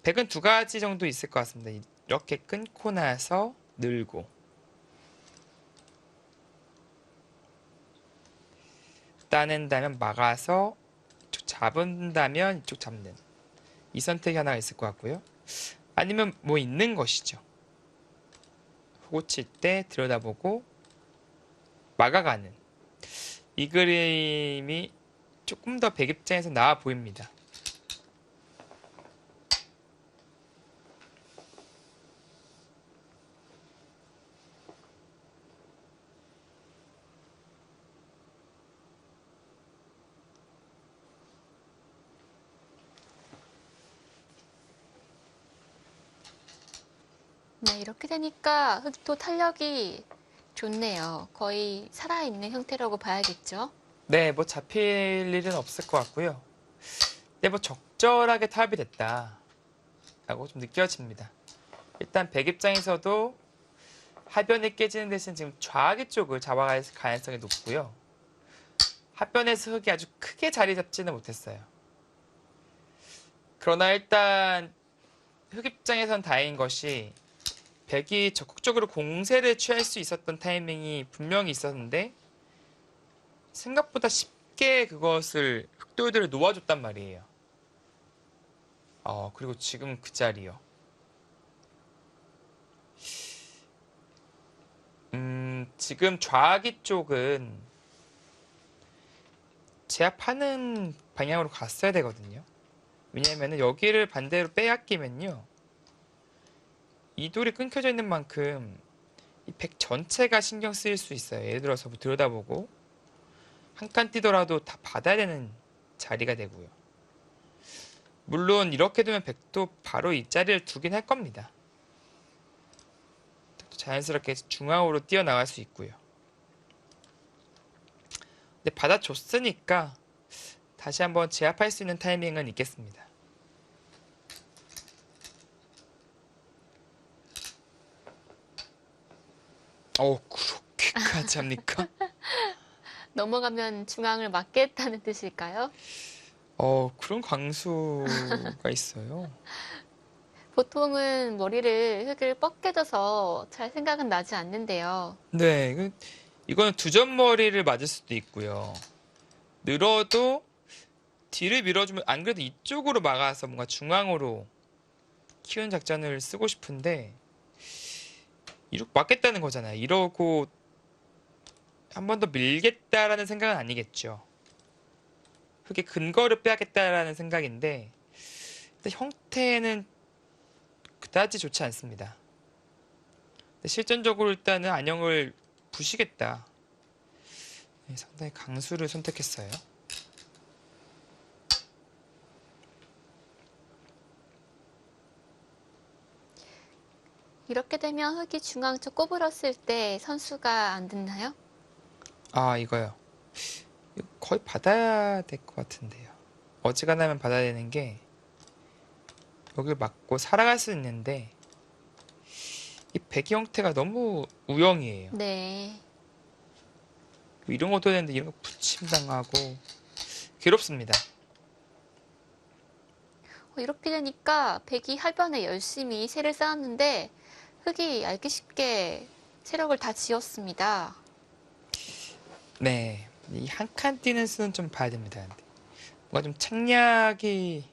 백은 두 가지 정도 있을 것 같습니다. 이렇게 끊고 나서 늘고 따낸다면 막아서 이쪽 잡은다면 이쪽 잡는 이 선택이 하나가 있을 것 같고요. 아니면 뭐 있는 것이죠. 호구 칠 때 들여다보고 막아가는 이 그림이 조금 더 백 입장에서 나아 보입니다. 네, 이렇게 되니까 흑도 탄력이 좋네요. 거의 살아있는 형태라고 봐야겠죠? 네, 뭐 잡힐 일은 없을 것 같고요. 근데 뭐 적절하게 타협이 됐다라고 좀 느껴집니다. 일단 백 입장에서도 하변이 깨지는 대신 지금 좌하기 쪽을 잡아갈 가능성이 높고요. 하변에서 흑이 아주 크게 자리 잡지는 못했어요. 그러나 일단 흑 입장에선 다행인 것이 백이 적극적으로 공세를 취할 수 있었던 타이밍이 분명히 있었는데 생각보다 쉽게 그것을 흑돌들을 놓아줬단 말이에요. 그리고 지금 그 자리요. 지금 좌하기 쪽은 제압하는 방향으로 갔어야 되거든요. 왜냐하면 여기를 반대로 빼앗기면요. 이 돌이 끊겨져 있는 만큼 이 백 전체가 신경 쓰일 수 있어요. 예를 들어서 뭐 들여다보고 한 칸 뛰더라도 다 받아야 되는 자리가 되고요. 물론 이렇게 되면 백도 바로 이 자리를 두긴 할 겁니다. 자연스럽게 중앙으로 뛰어나갈 수 있고요. 근데 받아줬으니까 다시 한번 제압할 수 있는 타이밍은 있겠습니다. 그렇게까지 합니까? 넘어가면 중앙을 맞겠다는 뜻일까요? 그런 광수가 있어요. 보통은 머리를 흙을 뻗게져서 잘 생각은 나지 않는데요. 네, 이거는 두 점 머리를 맞을 수도 있고요. 늘어도 뒤를 밀어주면 안 그래도 이쪽으로 막아서 뭔가 중앙으로 키운 작전을 쓰고 싶은데 이렇게 맞겠다는 거잖아요. 이러고 한 번 더 밀겠다라는 생각은 아니겠죠. 흙의 근거를 빼야겠다라는 생각인데 근데 형태는 그다지 좋지 않습니다. 근데 실전적으로 일단은 안형을 부시겠다. 네, 상당히 강수를 선택했어요. 이렇게 되면 흙이 중앙 쪽 꼬부렸을 때 선수가 안 듣나요? 이거요. 이거 거의 받아야 될 것 같은데요. 어지간하면 받아야 되는 게 여기를 맞고 살아갈 수 있는데 이 배기 형태가 너무 우영이에요. 네. 이런 것도 되는데 이런 거 붙임당하고 괴롭습니다. 이렇게 되니까 백이 하변에 열심히 새를 쌓았는데 흙이 알기 쉽게 세력을 다 지었습니다. 네, 이 한 칸 뛰는 수는 좀 봐야 됩니다. 근데 뭔가 좀 책략이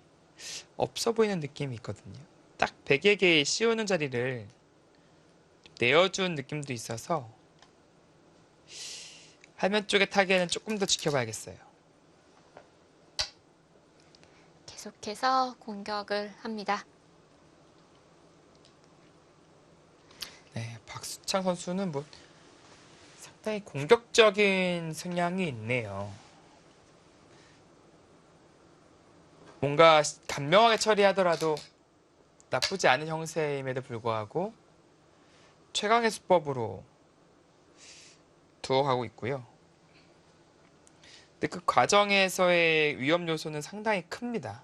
없어 보이는 느낌이 있거든요. 딱 백에게 씌우는 자리를 내어준 느낌도 있어서 화면 쪽의 타겟은 조금 더 지켜봐야겠어요. 계속해서 공격을 합니다. 네, 박수창 선수는 뭐 상당히 공격적인 성향이 있네요. 뭔가 간명하게 처리하더라도 나쁘지 않은 형세임에도 불구하고 최강의 수법으로 두어가고 있고요. 근데 그 과정에서의 위험 요소는 상당히 큽니다.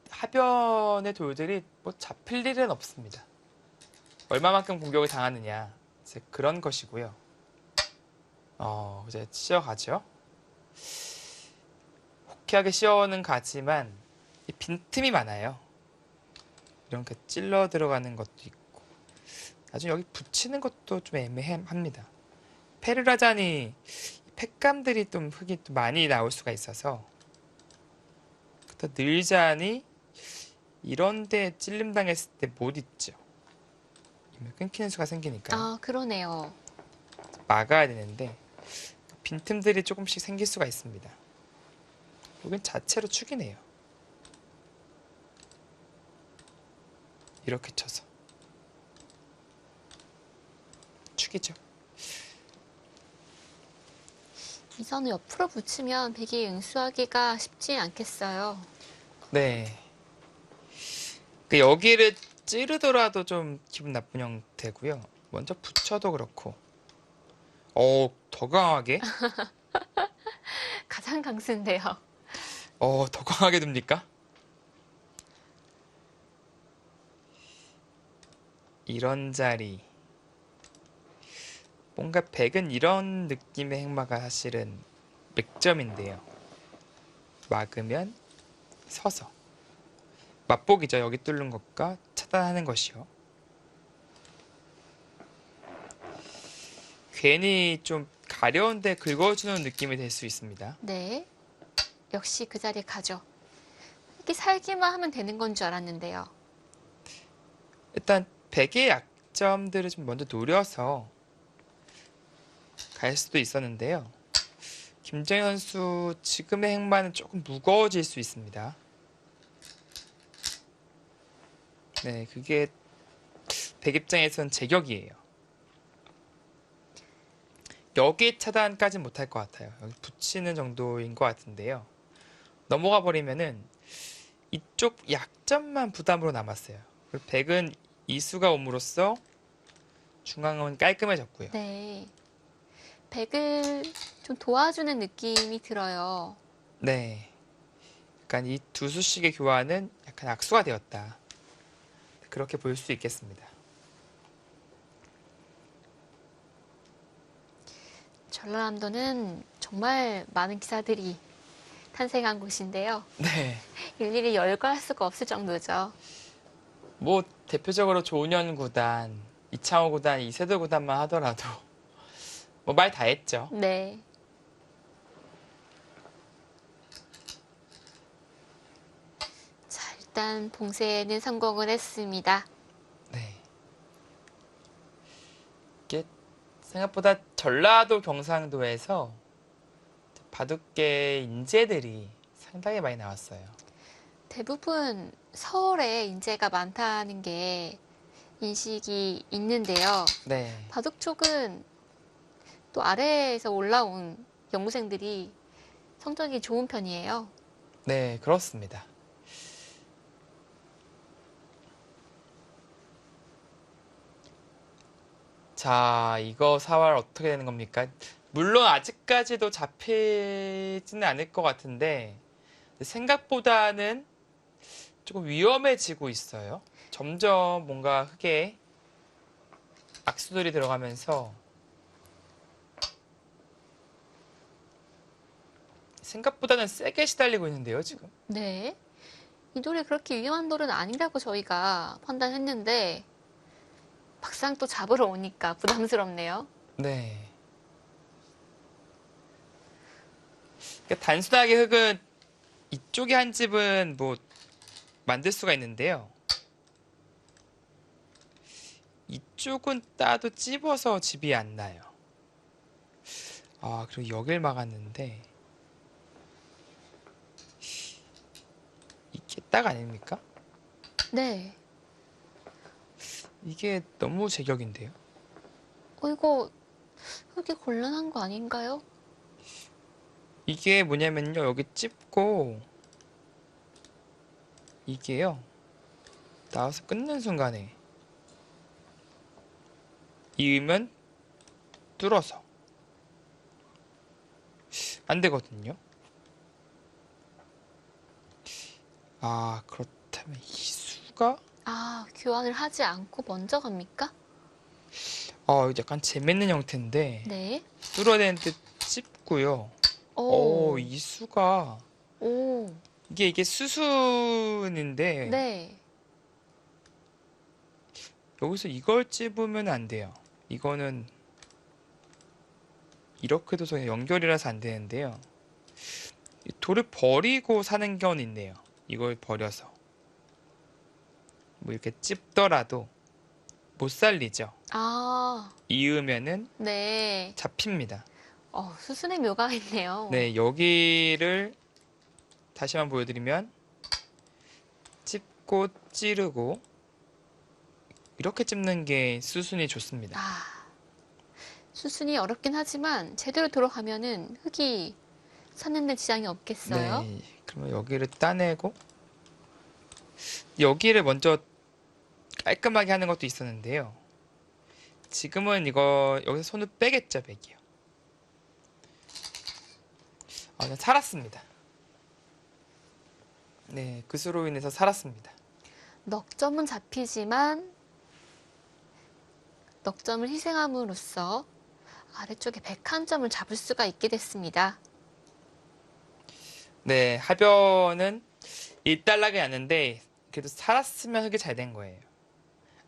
하변의 돌들이 뭐 잡힐 일은 없습니다. 얼마만큼 공격을 당하느냐 이제 그런 것이고요. 이제 씌어가죠. 호쾌하게 씌어는 가지만 이 빈틈이 많아요. 이렇게 찔러 들어가는 것도 있고 나중에 여기 붙이는 것도 좀 애매합니다. 패를 하자니 팩감들이 좀 흙이 또 많이 나올 수가 있어서 또 늘자니 이런데 찔림 당했을 때 못 있죠. 끊기는 수가 생기니까 그러네요. 막아야 되는데 빈틈들이 조금씩 생길 수가 있습니다. 여긴 자체로 축이네요. 이렇게 쳐서 축이죠. 이 선을 옆으로 붙이면 백이 응수하기가 쉽지 않겠어요. 네. 여기를 찌르더라도 좀 기분 나쁜 형태고요. 먼저 붙여도 그렇고. 더 강하게? 가장 강수인데요. 더 강하게 듭니까? 이런 자리. 뭔가 백은 이런 느낌의 행마가 사실은 맥점인데요. 막으면 서서. 맛보기죠. 여기 뚫는 것과 차단하는 것이요. 괜히 좀 가려운데 긁어주는 느낌이 될 수 있습니다. 네. 역시 그 자리에 가죠. 이렇게 살기만 하면 되는 건 줄 알았는데요. 일단 백의 약점들을 좀 먼저 노려서 갈 수도 있었는데요. 김정현 선수 지금의 행마는 조금 무거워질 수 있습니다. 네, 그게 백 입장에선 제격이에요. 여기 차단까지는 못할 것 같아요. 여기 붙이는 정도인 것 같은데요. 넘어가 버리면은 이쪽 약점만 부담으로 남았어요. 그리고 백은 이수가 옴으로써 중앙은 깔끔해졌고요. 네. 백을 좀 도와주는 느낌이 들어요. 네. 약간 이 두 수씩의 교환은 약간 악수가 되었다. 그렇게 볼 수 있겠습니다. 전라남도는 정말 많은 기사들이 탄생한 곳인데요. 네. 일일이 열거할 수가 없을 정도죠. 뭐 대표적으로 조은현 구단, 이창호 구단, 이세돌 구단만 하더라도 뭐 말 다 했죠. 네. 자, 일단 봉쇄는 성공을 했습니다. 네. 이게 생각보다 전라도 경상도에서 바둑계 인재들이 상당히 많이 나왔어요. 대부분 서울에 인재가 많다는 게 인식이 있는데요. 네. 바둑 쪽은 또 아래에서 올라온 연구생들이 성적이 좋은 편이에요. 네, 그렇습니다. 자, 이거 사활 어떻게 되는 겁니까? 물론 아직까지도 잡히지는 않을 것 같은데 생각보다는 조금 위험해지고 있어요. 점점 뭔가 흙에 악수들이 들어가면서 생각보다는 세게 시달리고 있는데요, 지금. 네. 이 돌이 그렇게 위험한 돌은 아니라고 저희가 판단했는데 막상 또 잡으러 오니까 부담스럽네요. 네. 그러니까 단순하게 흙은 이쪽에 한 집은 뭐 만들 수가 있는데요. 이쪽은 따도 찝어서 집이 안 나요. 아, 그리고 여길 막았는데 이게 딱 아닙니까? 네. 이게 너무 제격인데요. 이거 흙이 곤란한 거 아닌가요? 이게 뭐냐면요. 여기 찝고 이게요. 나와서 끊는 순간에 이으면 뚫어서 안 되거든요. 아, 그렇다면 이수가 교환을 하지 않고 먼저 갑니까? 약간 재밌는 형태인데 네. 뚫어야 되는데 찝고요. 오. 이수가 오. 이게 수순인데 네. 여기서 이걸 찝으면 안 돼요. 이거는 이렇게 둬서 연결이라서 안 되는데요. 이 돌을 버리고 사는 경우는 있네요. 이걸 버려서 뭐 이렇게 찝더라도 못 살리죠. 이으면은 네. 잡힙니다. 수순의 묘가 있네요. 네, 여기를 다시 한번 보여드리면 찝고 찌르고 이렇게 찝는 게 수순이 좋습니다. 수순이 어렵긴 하지만 제대로 들어가면은 흙이 섰는데 지장이 없겠어요? 네, 그러면 여기를 따내고 여기를 먼저 깔끔하게 하는 것도 있었는데요. 지금은 이거 여기서 손을 빼겠죠, 백이요. 그냥 살았습니다. 네, 그 수로 인해서 살았습니다. 넉점은 잡히지만 넉점을 희생함으로써 아래쪽에 101점을 잡을 수가 있게 됐습니다. 네, 하변은 일단락이 났는데 그래도 살았으면 흙이 잘 된 거예요.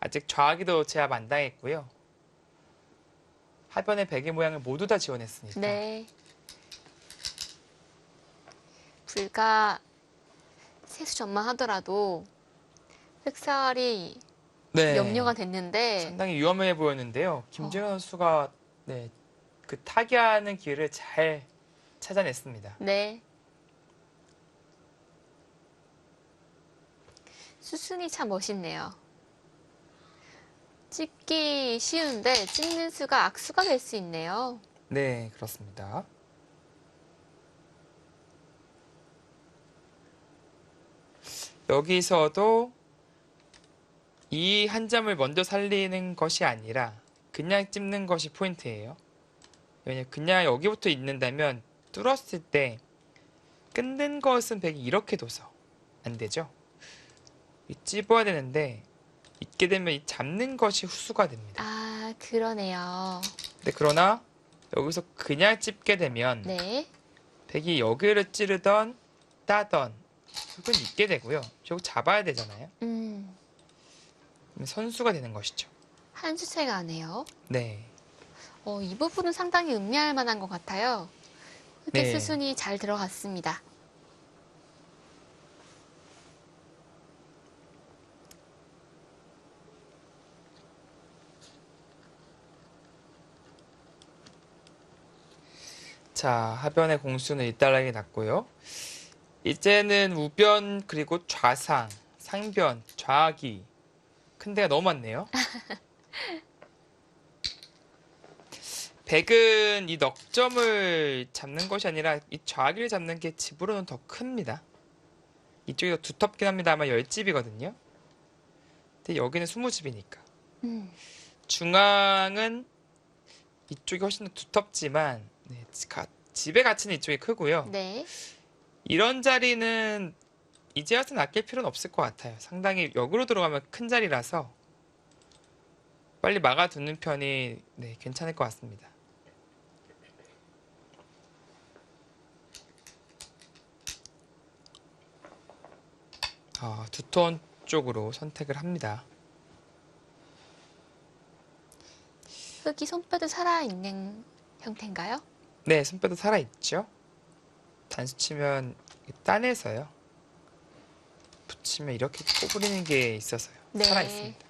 아직 좌기도 제압 안 당했고요. 하변의 베개 모양을 모두 다 지원했으니까. 네. 불과 세수전만 하더라도 흑사활이 네, 염려가 됐는데 상당히 위험해 보였는데요. 김재현 선수가 네, 그 타기하는 기회를 잘 찾아냈습니다. 네. 수순이 참 멋있네요. 찝기 쉬운데 찝는 수가 악수가 될 수 있네요. 네, 그렇습니다. 여기서도 이 한 점을 먼저 살리는 것이 아니라 그냥 찝는 것이 포인트예요. 왜냐면 그냥 여기부터 있는다면 뚫었을 때 끊는 것은 백이 이렇게 둬서 안 되죠. 찝어야 되는데 있게 되면 이 잡는 것이 후수가 됩니다. 아, 그러네요. 근데 그러나 여기서 그냥 찝게 되면 네. 백이 여기를 찌르던 따던 흙은 있게 되고요. 저거 잡아야 되잖아요. 그럼 선수가 되는 것이죠. 한 수채가 아네요. 네. 이 부분은 상당히 음미할 만한 것 같아요. 흙의 네. 수순이 잘 들어갔습니다. 자, 하변의 공수는 일단락이 났고요. 이제는 우변 그리고 좌상, 상변, 좌기 큰 데가 너무 많네요. 백은 이 넉점을 잡는 것이 아니라 이 좌기를 잡는 게 집으로는 더 큽니다. 이쪽이 더 두텁긴 합니다. 아마 10집이거든요. 근데 여기는 20집이니까. 중앙은 이쪽이 훨씬 더 두텁지만 네, 집의 가치는 이쪽이 크고요. 네. 이런 자리는 이제 와서는 아낄 필요는 없을 것 같아요. 상당히 역으로 들어가면 큰 자리라서 빨리 막아두는 편이 네, 괜찮을 것 같습니다. 두톤 쪽으로 선택을 합니다. 흙이 손뼈도 살아있는 형태인가요? 네, 손뼈도 살아있죠. 단수 치면 따내서요. 붙이면 이렇게 꼬부리는 게 있어서요. 네. 살아있습니다.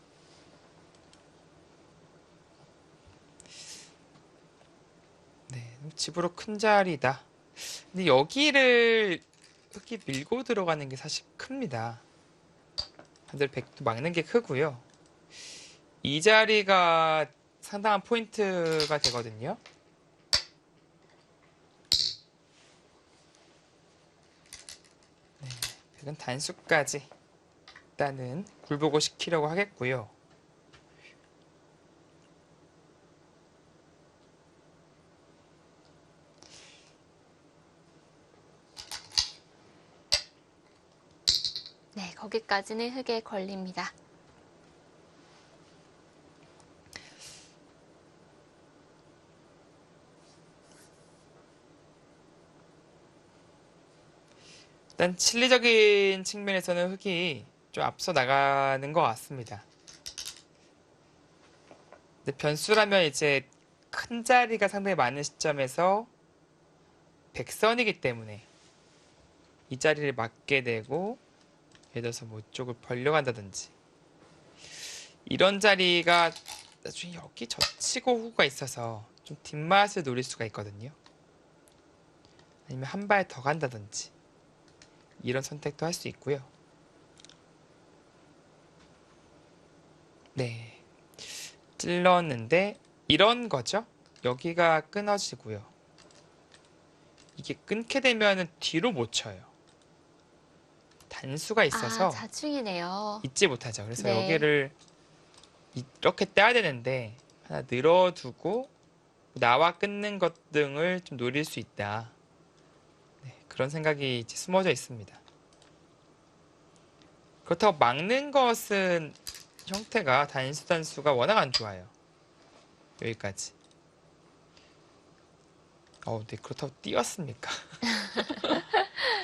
네, 집으로 큰 자리다. 근데 여기를 흙이 밀고 들어가는 게 사실 큽니다. 다들 백도 막는 게 크고요. 이 자리가 상당한 포인트가 되거든요. 네, 백은 단수까지 일단은 굴보고 시키려고 하겠고요. 네, 거기까지는 흙에 걸립니다. 일단 실리적인 측면에서는 흙이 좀 앞서 나가는 것 같습니다. 근데 변수라면 이제 큰 자리가 상당히 많은 시점에서 백선이기 때문에 이 자리를 막게 되고 예를 들어서 뭐 이쪽을 벌려간다든지 이런 자리가 나중에 여기 젖히고 후가 있어서 좀 뒷맛을 노릴 수가 있거든요. 아니면 한 발 더 간다든지 이런 선택도 할 수 있고요. 네, 찔렀는데 이런 거죠. 여기가 끊어지고요. 이게 끊게 되면은 뒤로 못 쳐요. 단수가 있어서 자충이네요. 잊지 못하죠. 그래서 네. 여기를 이렇게 떼야 되는데 하나 늘어두고 나와 끊는 것 등을 좀 노릴 수 있다. 네, 그런 생각이 이제 숨어져 있습니다. 그렇다고 막는 것은 형태가 단수가 워낙 안 좋아요. 여기까지. 네, 그렇다고 띄웠습니까?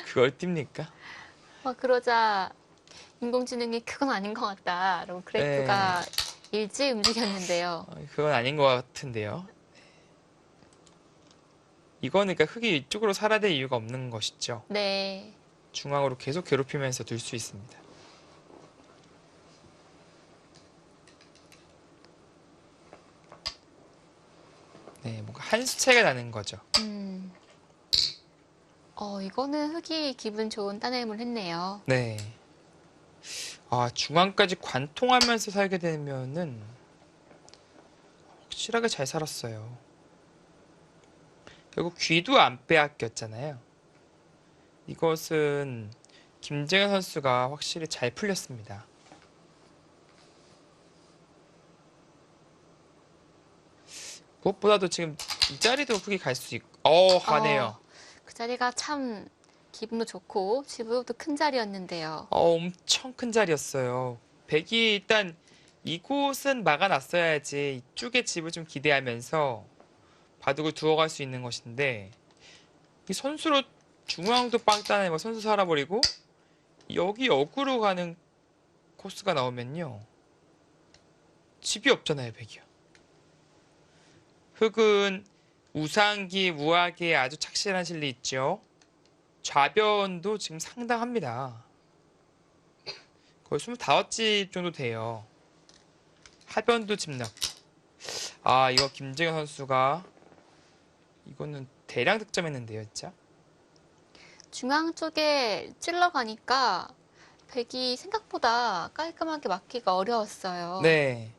그걸 띱니까? 그러자 인공지능이 그건 아닌 것 같다. 라고 그래프가 일찍 움직였는데요. 그건 아닌 것 같은데요. 이거는 그러니까 흙이 이쪽으로 살아야 될 이유가 없는 것이죠. 네. 중앙으로 계속 괴롭히면서 둘 수 있습니다. 네, 뭔가 한수 차이가 나는 거죠. 이거는 흙이 기분 좋은 따내림을 했네요. 네. 중앙까지 관통하면서 살게 되면은 확실하게 잘 살았어요. 결국 귀도 안 빼앗겼잖아요. 이것은 김재현 선수가 확실히 잘 풀렸습니다. 무엇보다도 지금 이 자리도 흙이 갈 수 있고, 가네요. 그 자리가 참 기분도 좋고 집으로도 큰 자리였는데요. 엄청 큰 자리였어요. 백이 일단 이곳은 막아놨어야지 이쪽에 집을 좀 기대하면서 바둑을 두어갈 수 있는 것인데 이 선수로 중앙도 빵 따내고 선수 살아버리고 여기 역으로 가는 코스가 나오면요. 집이 없잖아요, 백이요. 흑은 우상기, 무하기에 아주 착실한 실리 있죠. 좌변도 지금 상당합니다. 거의 25집 정도 돼요. 하변도 집락. 이거 김재현 선수가 이거는 대량 득점했는데요, 진짜. 중앙 쪽에 찔러가니까 백이 생각보다 깔끔하게 맞기가 어려웠어요. 네.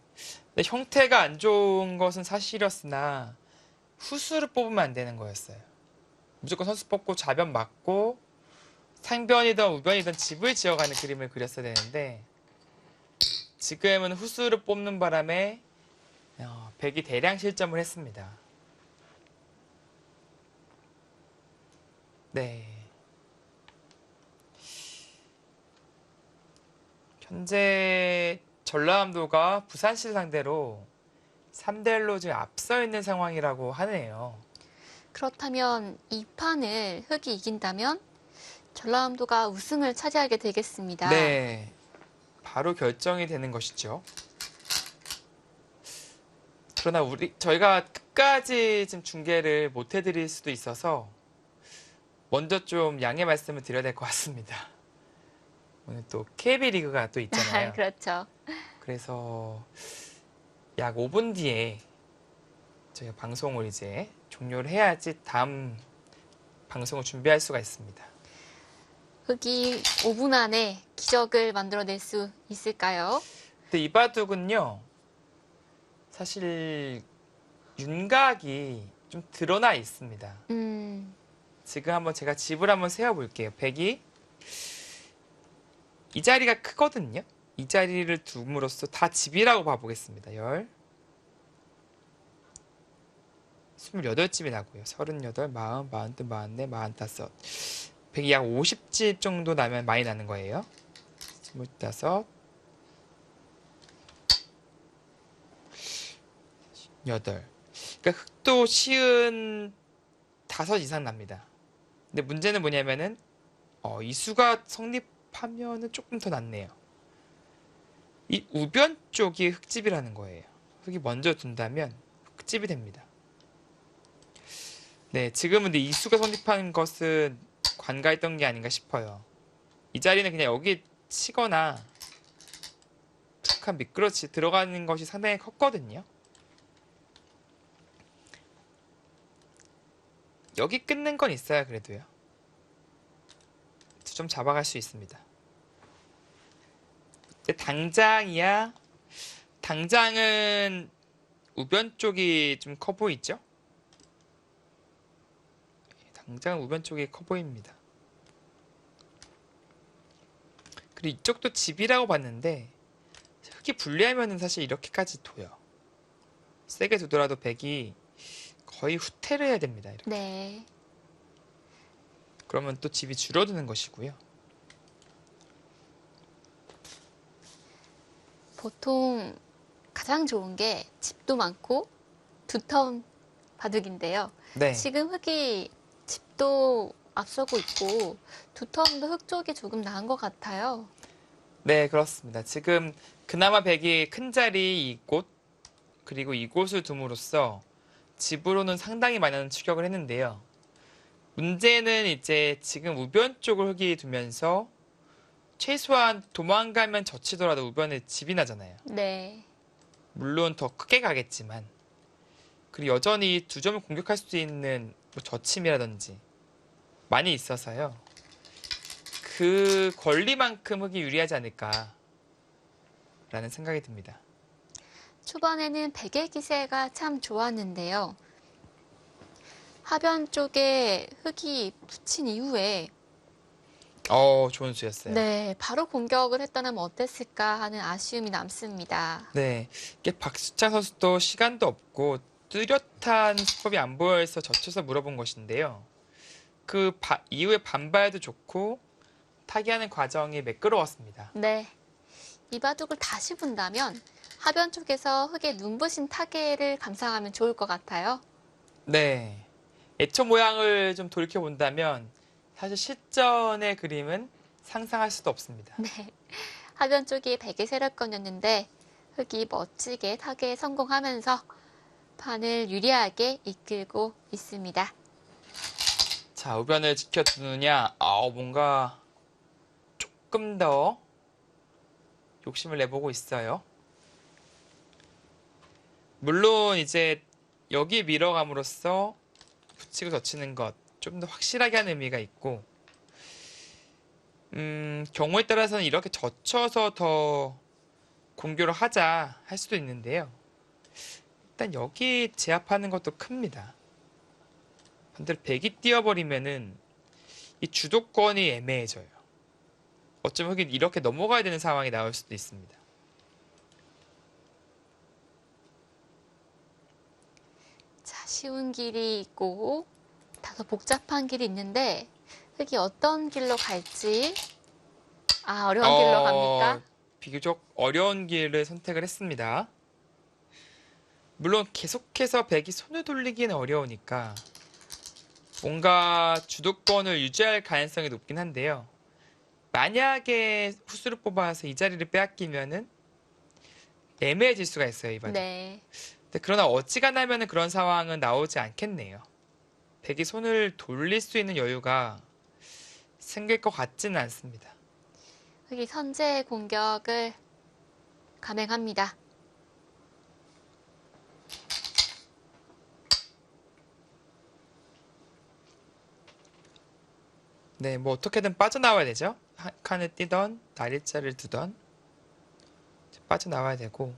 근데 형태가 안 좋은 것은 사실이었으나 후수를 뽑으면 안 되는 거였어요. 무조건 선수 뽑고 좌변 맞고 상변이든 우변이든 집을 지어가는 그림을 그렸어야 되는데 지금은 후수를 뽑는 바람에 백이 대량 실점을 했습니다. 네. 현재 전라남도가 부산시 상대로 3대1로 지금 앞서 있는 상황이라고 하네요. 그렇다면 이 판을 흑이 이긴다면 전라남도가 우승을 차지하게 되겠습니다. 네. 바로 결정이 되는 것이죠. 그러나 저희가 끝까지 지금 중계를 못 해드릴 수도 있어서 먼저 좀 양해 말씀을 드려야 될 것 같습니다. 오늘 또 KB 리그가 또 있잖아요. 그렇죠. 그래서 약 5분 뒤에 저희가 방송을 이제 종료를 해야지 다음 방송을 준비할 수가 있습니다. 흑이 5분 안에 기적을 만들어낼 수 있을까요? 근데 이 바둑은요, 사실 윤곽이 좀 드러나 있습니다. 지금 한번 제가 집을 한번 세어볼게요. 백이 이 자리가 크거든요. 이 자리를 둠으로써 다 집이라고 봐보겠습니다. 28집이 나고요. 38, 40, 42, 44, 45. 백이 약 50집 정도 나면 많이 나는 거예요. 25, 8. 그러니까 흑도 시은 5 이상 납니다. 근데 문제는 뭐냐면은 이 수가 성립하면은 조금 더 낫네요. 이 우변 쪽이 흑집이라는 거예요. 흑이 먼저 둔다면 흑집이 됩니다. 네, 지금은 근데 이 수가 성립한 것은 관가했던 게 아닌가 싶어요. 이 자리는 그냥 여기 치거나 툭한 미끄러지 들어가는 것이 상당히 컸거든요. 여기 끊는 건 있어야 그래도요. 2점 잡아갈 수 있습니다. 근데 당장은 우변 쪽이 좀 커 보이죠? 당장은 우변 쪽이 커 보입니다. 그리고 이쪽도 집이라고 봤는데 흙이 불리하면은 사실 이렇게까지 둬요. 세게 두더라도 백이 거의 후퇴를 해야 됩니다. 이렇게. 네. 그러면 또 집이 줄어드는 것이고요. 보통 가장 좋은 게 집도 많고 두터운 바둑인데요. 네. 지금 흑이 집도 앞서고 있고 두터움도 흑 쪽이 조금 나은 것 같아요. 네, 그렇습니다. 지금 그나마 백이 큰 자리 이곳 그리고 이곳을 둠으로써 집으로는 상당히 많은 추격을 했는데요. 문제는 이제 지금 우변 쪽을 흑이 두면서 최소한 도망가면 젖히더라도 우변에 집이 나잖아요. 네. 물론 더 크게 가겠지만 그리고 여전히 2점을 공격할 수 있는 뭐 젖힘이라든지 많이 있어서요. 그 권리만큼 흑이 유리하지 않을까라는 생각이 듭니다. 초반에는 백의 기세가 참 좋았는데요. 하변 쪽에 흑이 붙인 이후에 좋은 수였어요. 네, 바로 공격을 했더라면 어땠을까 하는 아쉬움이 남습니다. 네, 이게 박수창 선수도 시간도 없고 뚜렷한 수법이 안 보여서 젖혀서 물어본 것인데요. 이후에 반발도 좋고 타기하는 과정이 매끄러웠습니다. 네, 이 바둑을 다시 본다면 하변 쪽에서 흙의 눈부신 타개를 감상하면 좋을 것 같아요. 네, 애초 모양을 좀 돌이켜 본다면 사실 실전의 그림은 상상할 수도 없습니다. 네, 하변 쪽이 백의 세력권이었는데 흙이 멋지게 타개에 성공하면서 판을 유리하게 이끌고 있습니다. 자, 우변을 지켜두느냐? 뭔가 조금 더 욕심을 내보고 있어요. 물론 이제 여기 밀어감으로써 붙이고 젖히는 것 좀 더 확실하게 하는 의미가 있고, 경우에 따라서는 이렇게 젖혀서 더 공교를 하자 할 수도 있는데요. 일단 여기 제압하는 것도 큽니다. 반대로 백이 뛰어버리면은 이 주도권이 애매해져요. 어쩌면 흑이 이렇게 넘어가야 되는 상황이 나올 수도 있습니다. 자, 쉬운 길이 있고 다소 복잡한 길이 있는데 흙이 어떤 길로 갈지 어려운 길로 갑니까? 비교적 어려운 길을 선택을 했습니다. 물론 계속해서 백이 손을 돌리기는 어려우니까 뭔가 주도권을 유지할 가능성이 높긴 한데요. 만약에 후수를 뽑아서 이 자리를 빼앗기면은 애매해질 수가 있어요, 이 바둑. 네. 그러나 어지간하면은 그런 상황은 나오지 않겠네요. 백이 손을 돌릴 수 있는 여유가 생길 것 같지는 않습니다. 흙이 선제의 공격을 감행합니다. 네, 뭐 어떻게든 빠져나와야 되죠. 한 칸을 뛰던 날일자를 두던 빠져나와야 되고,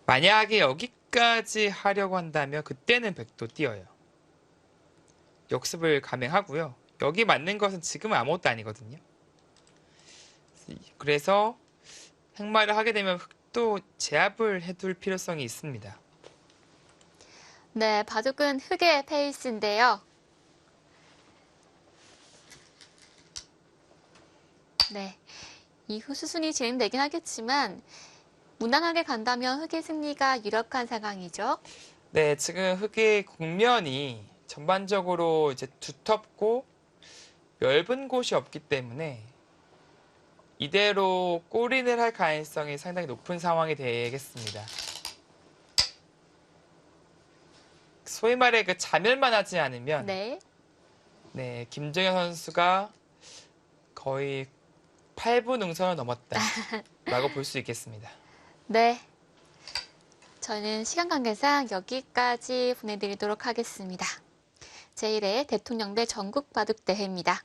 만약에 여기까지 하려고 한다면 그때는 백도 뛰어요. 역습을 감행하고요. 여기 맞는 것은 지금은 아무것도 아니거든요. 그래서 행마를 하게 되면 흑도 제압을 해둘 필요성이 있습니다. 네, 바둑은 흙의 페이스인데요. 네, 이후 수순이 진행되긴 하겠지만 무난하게 간다면 흙의 승리가 유력한 상황이죠. 네, 지금 흑의 국면이 전반적으로 이제 두텁고 넓은 곳이 없기 때문에 이대로 골인을 할 가능성이 상당히 높은 상황이 되겠습니다. 소위 말해 자멸만 하지 않으면 네, 네, 김정현 선수가 거의 8분 능선을 넘었다라고 볼 수 있겠습니다. 네. 저는 시간 관계상 여기까지 보내드리도록 하겠습니다. 제1회 대통령대 전국바둑대회입니다.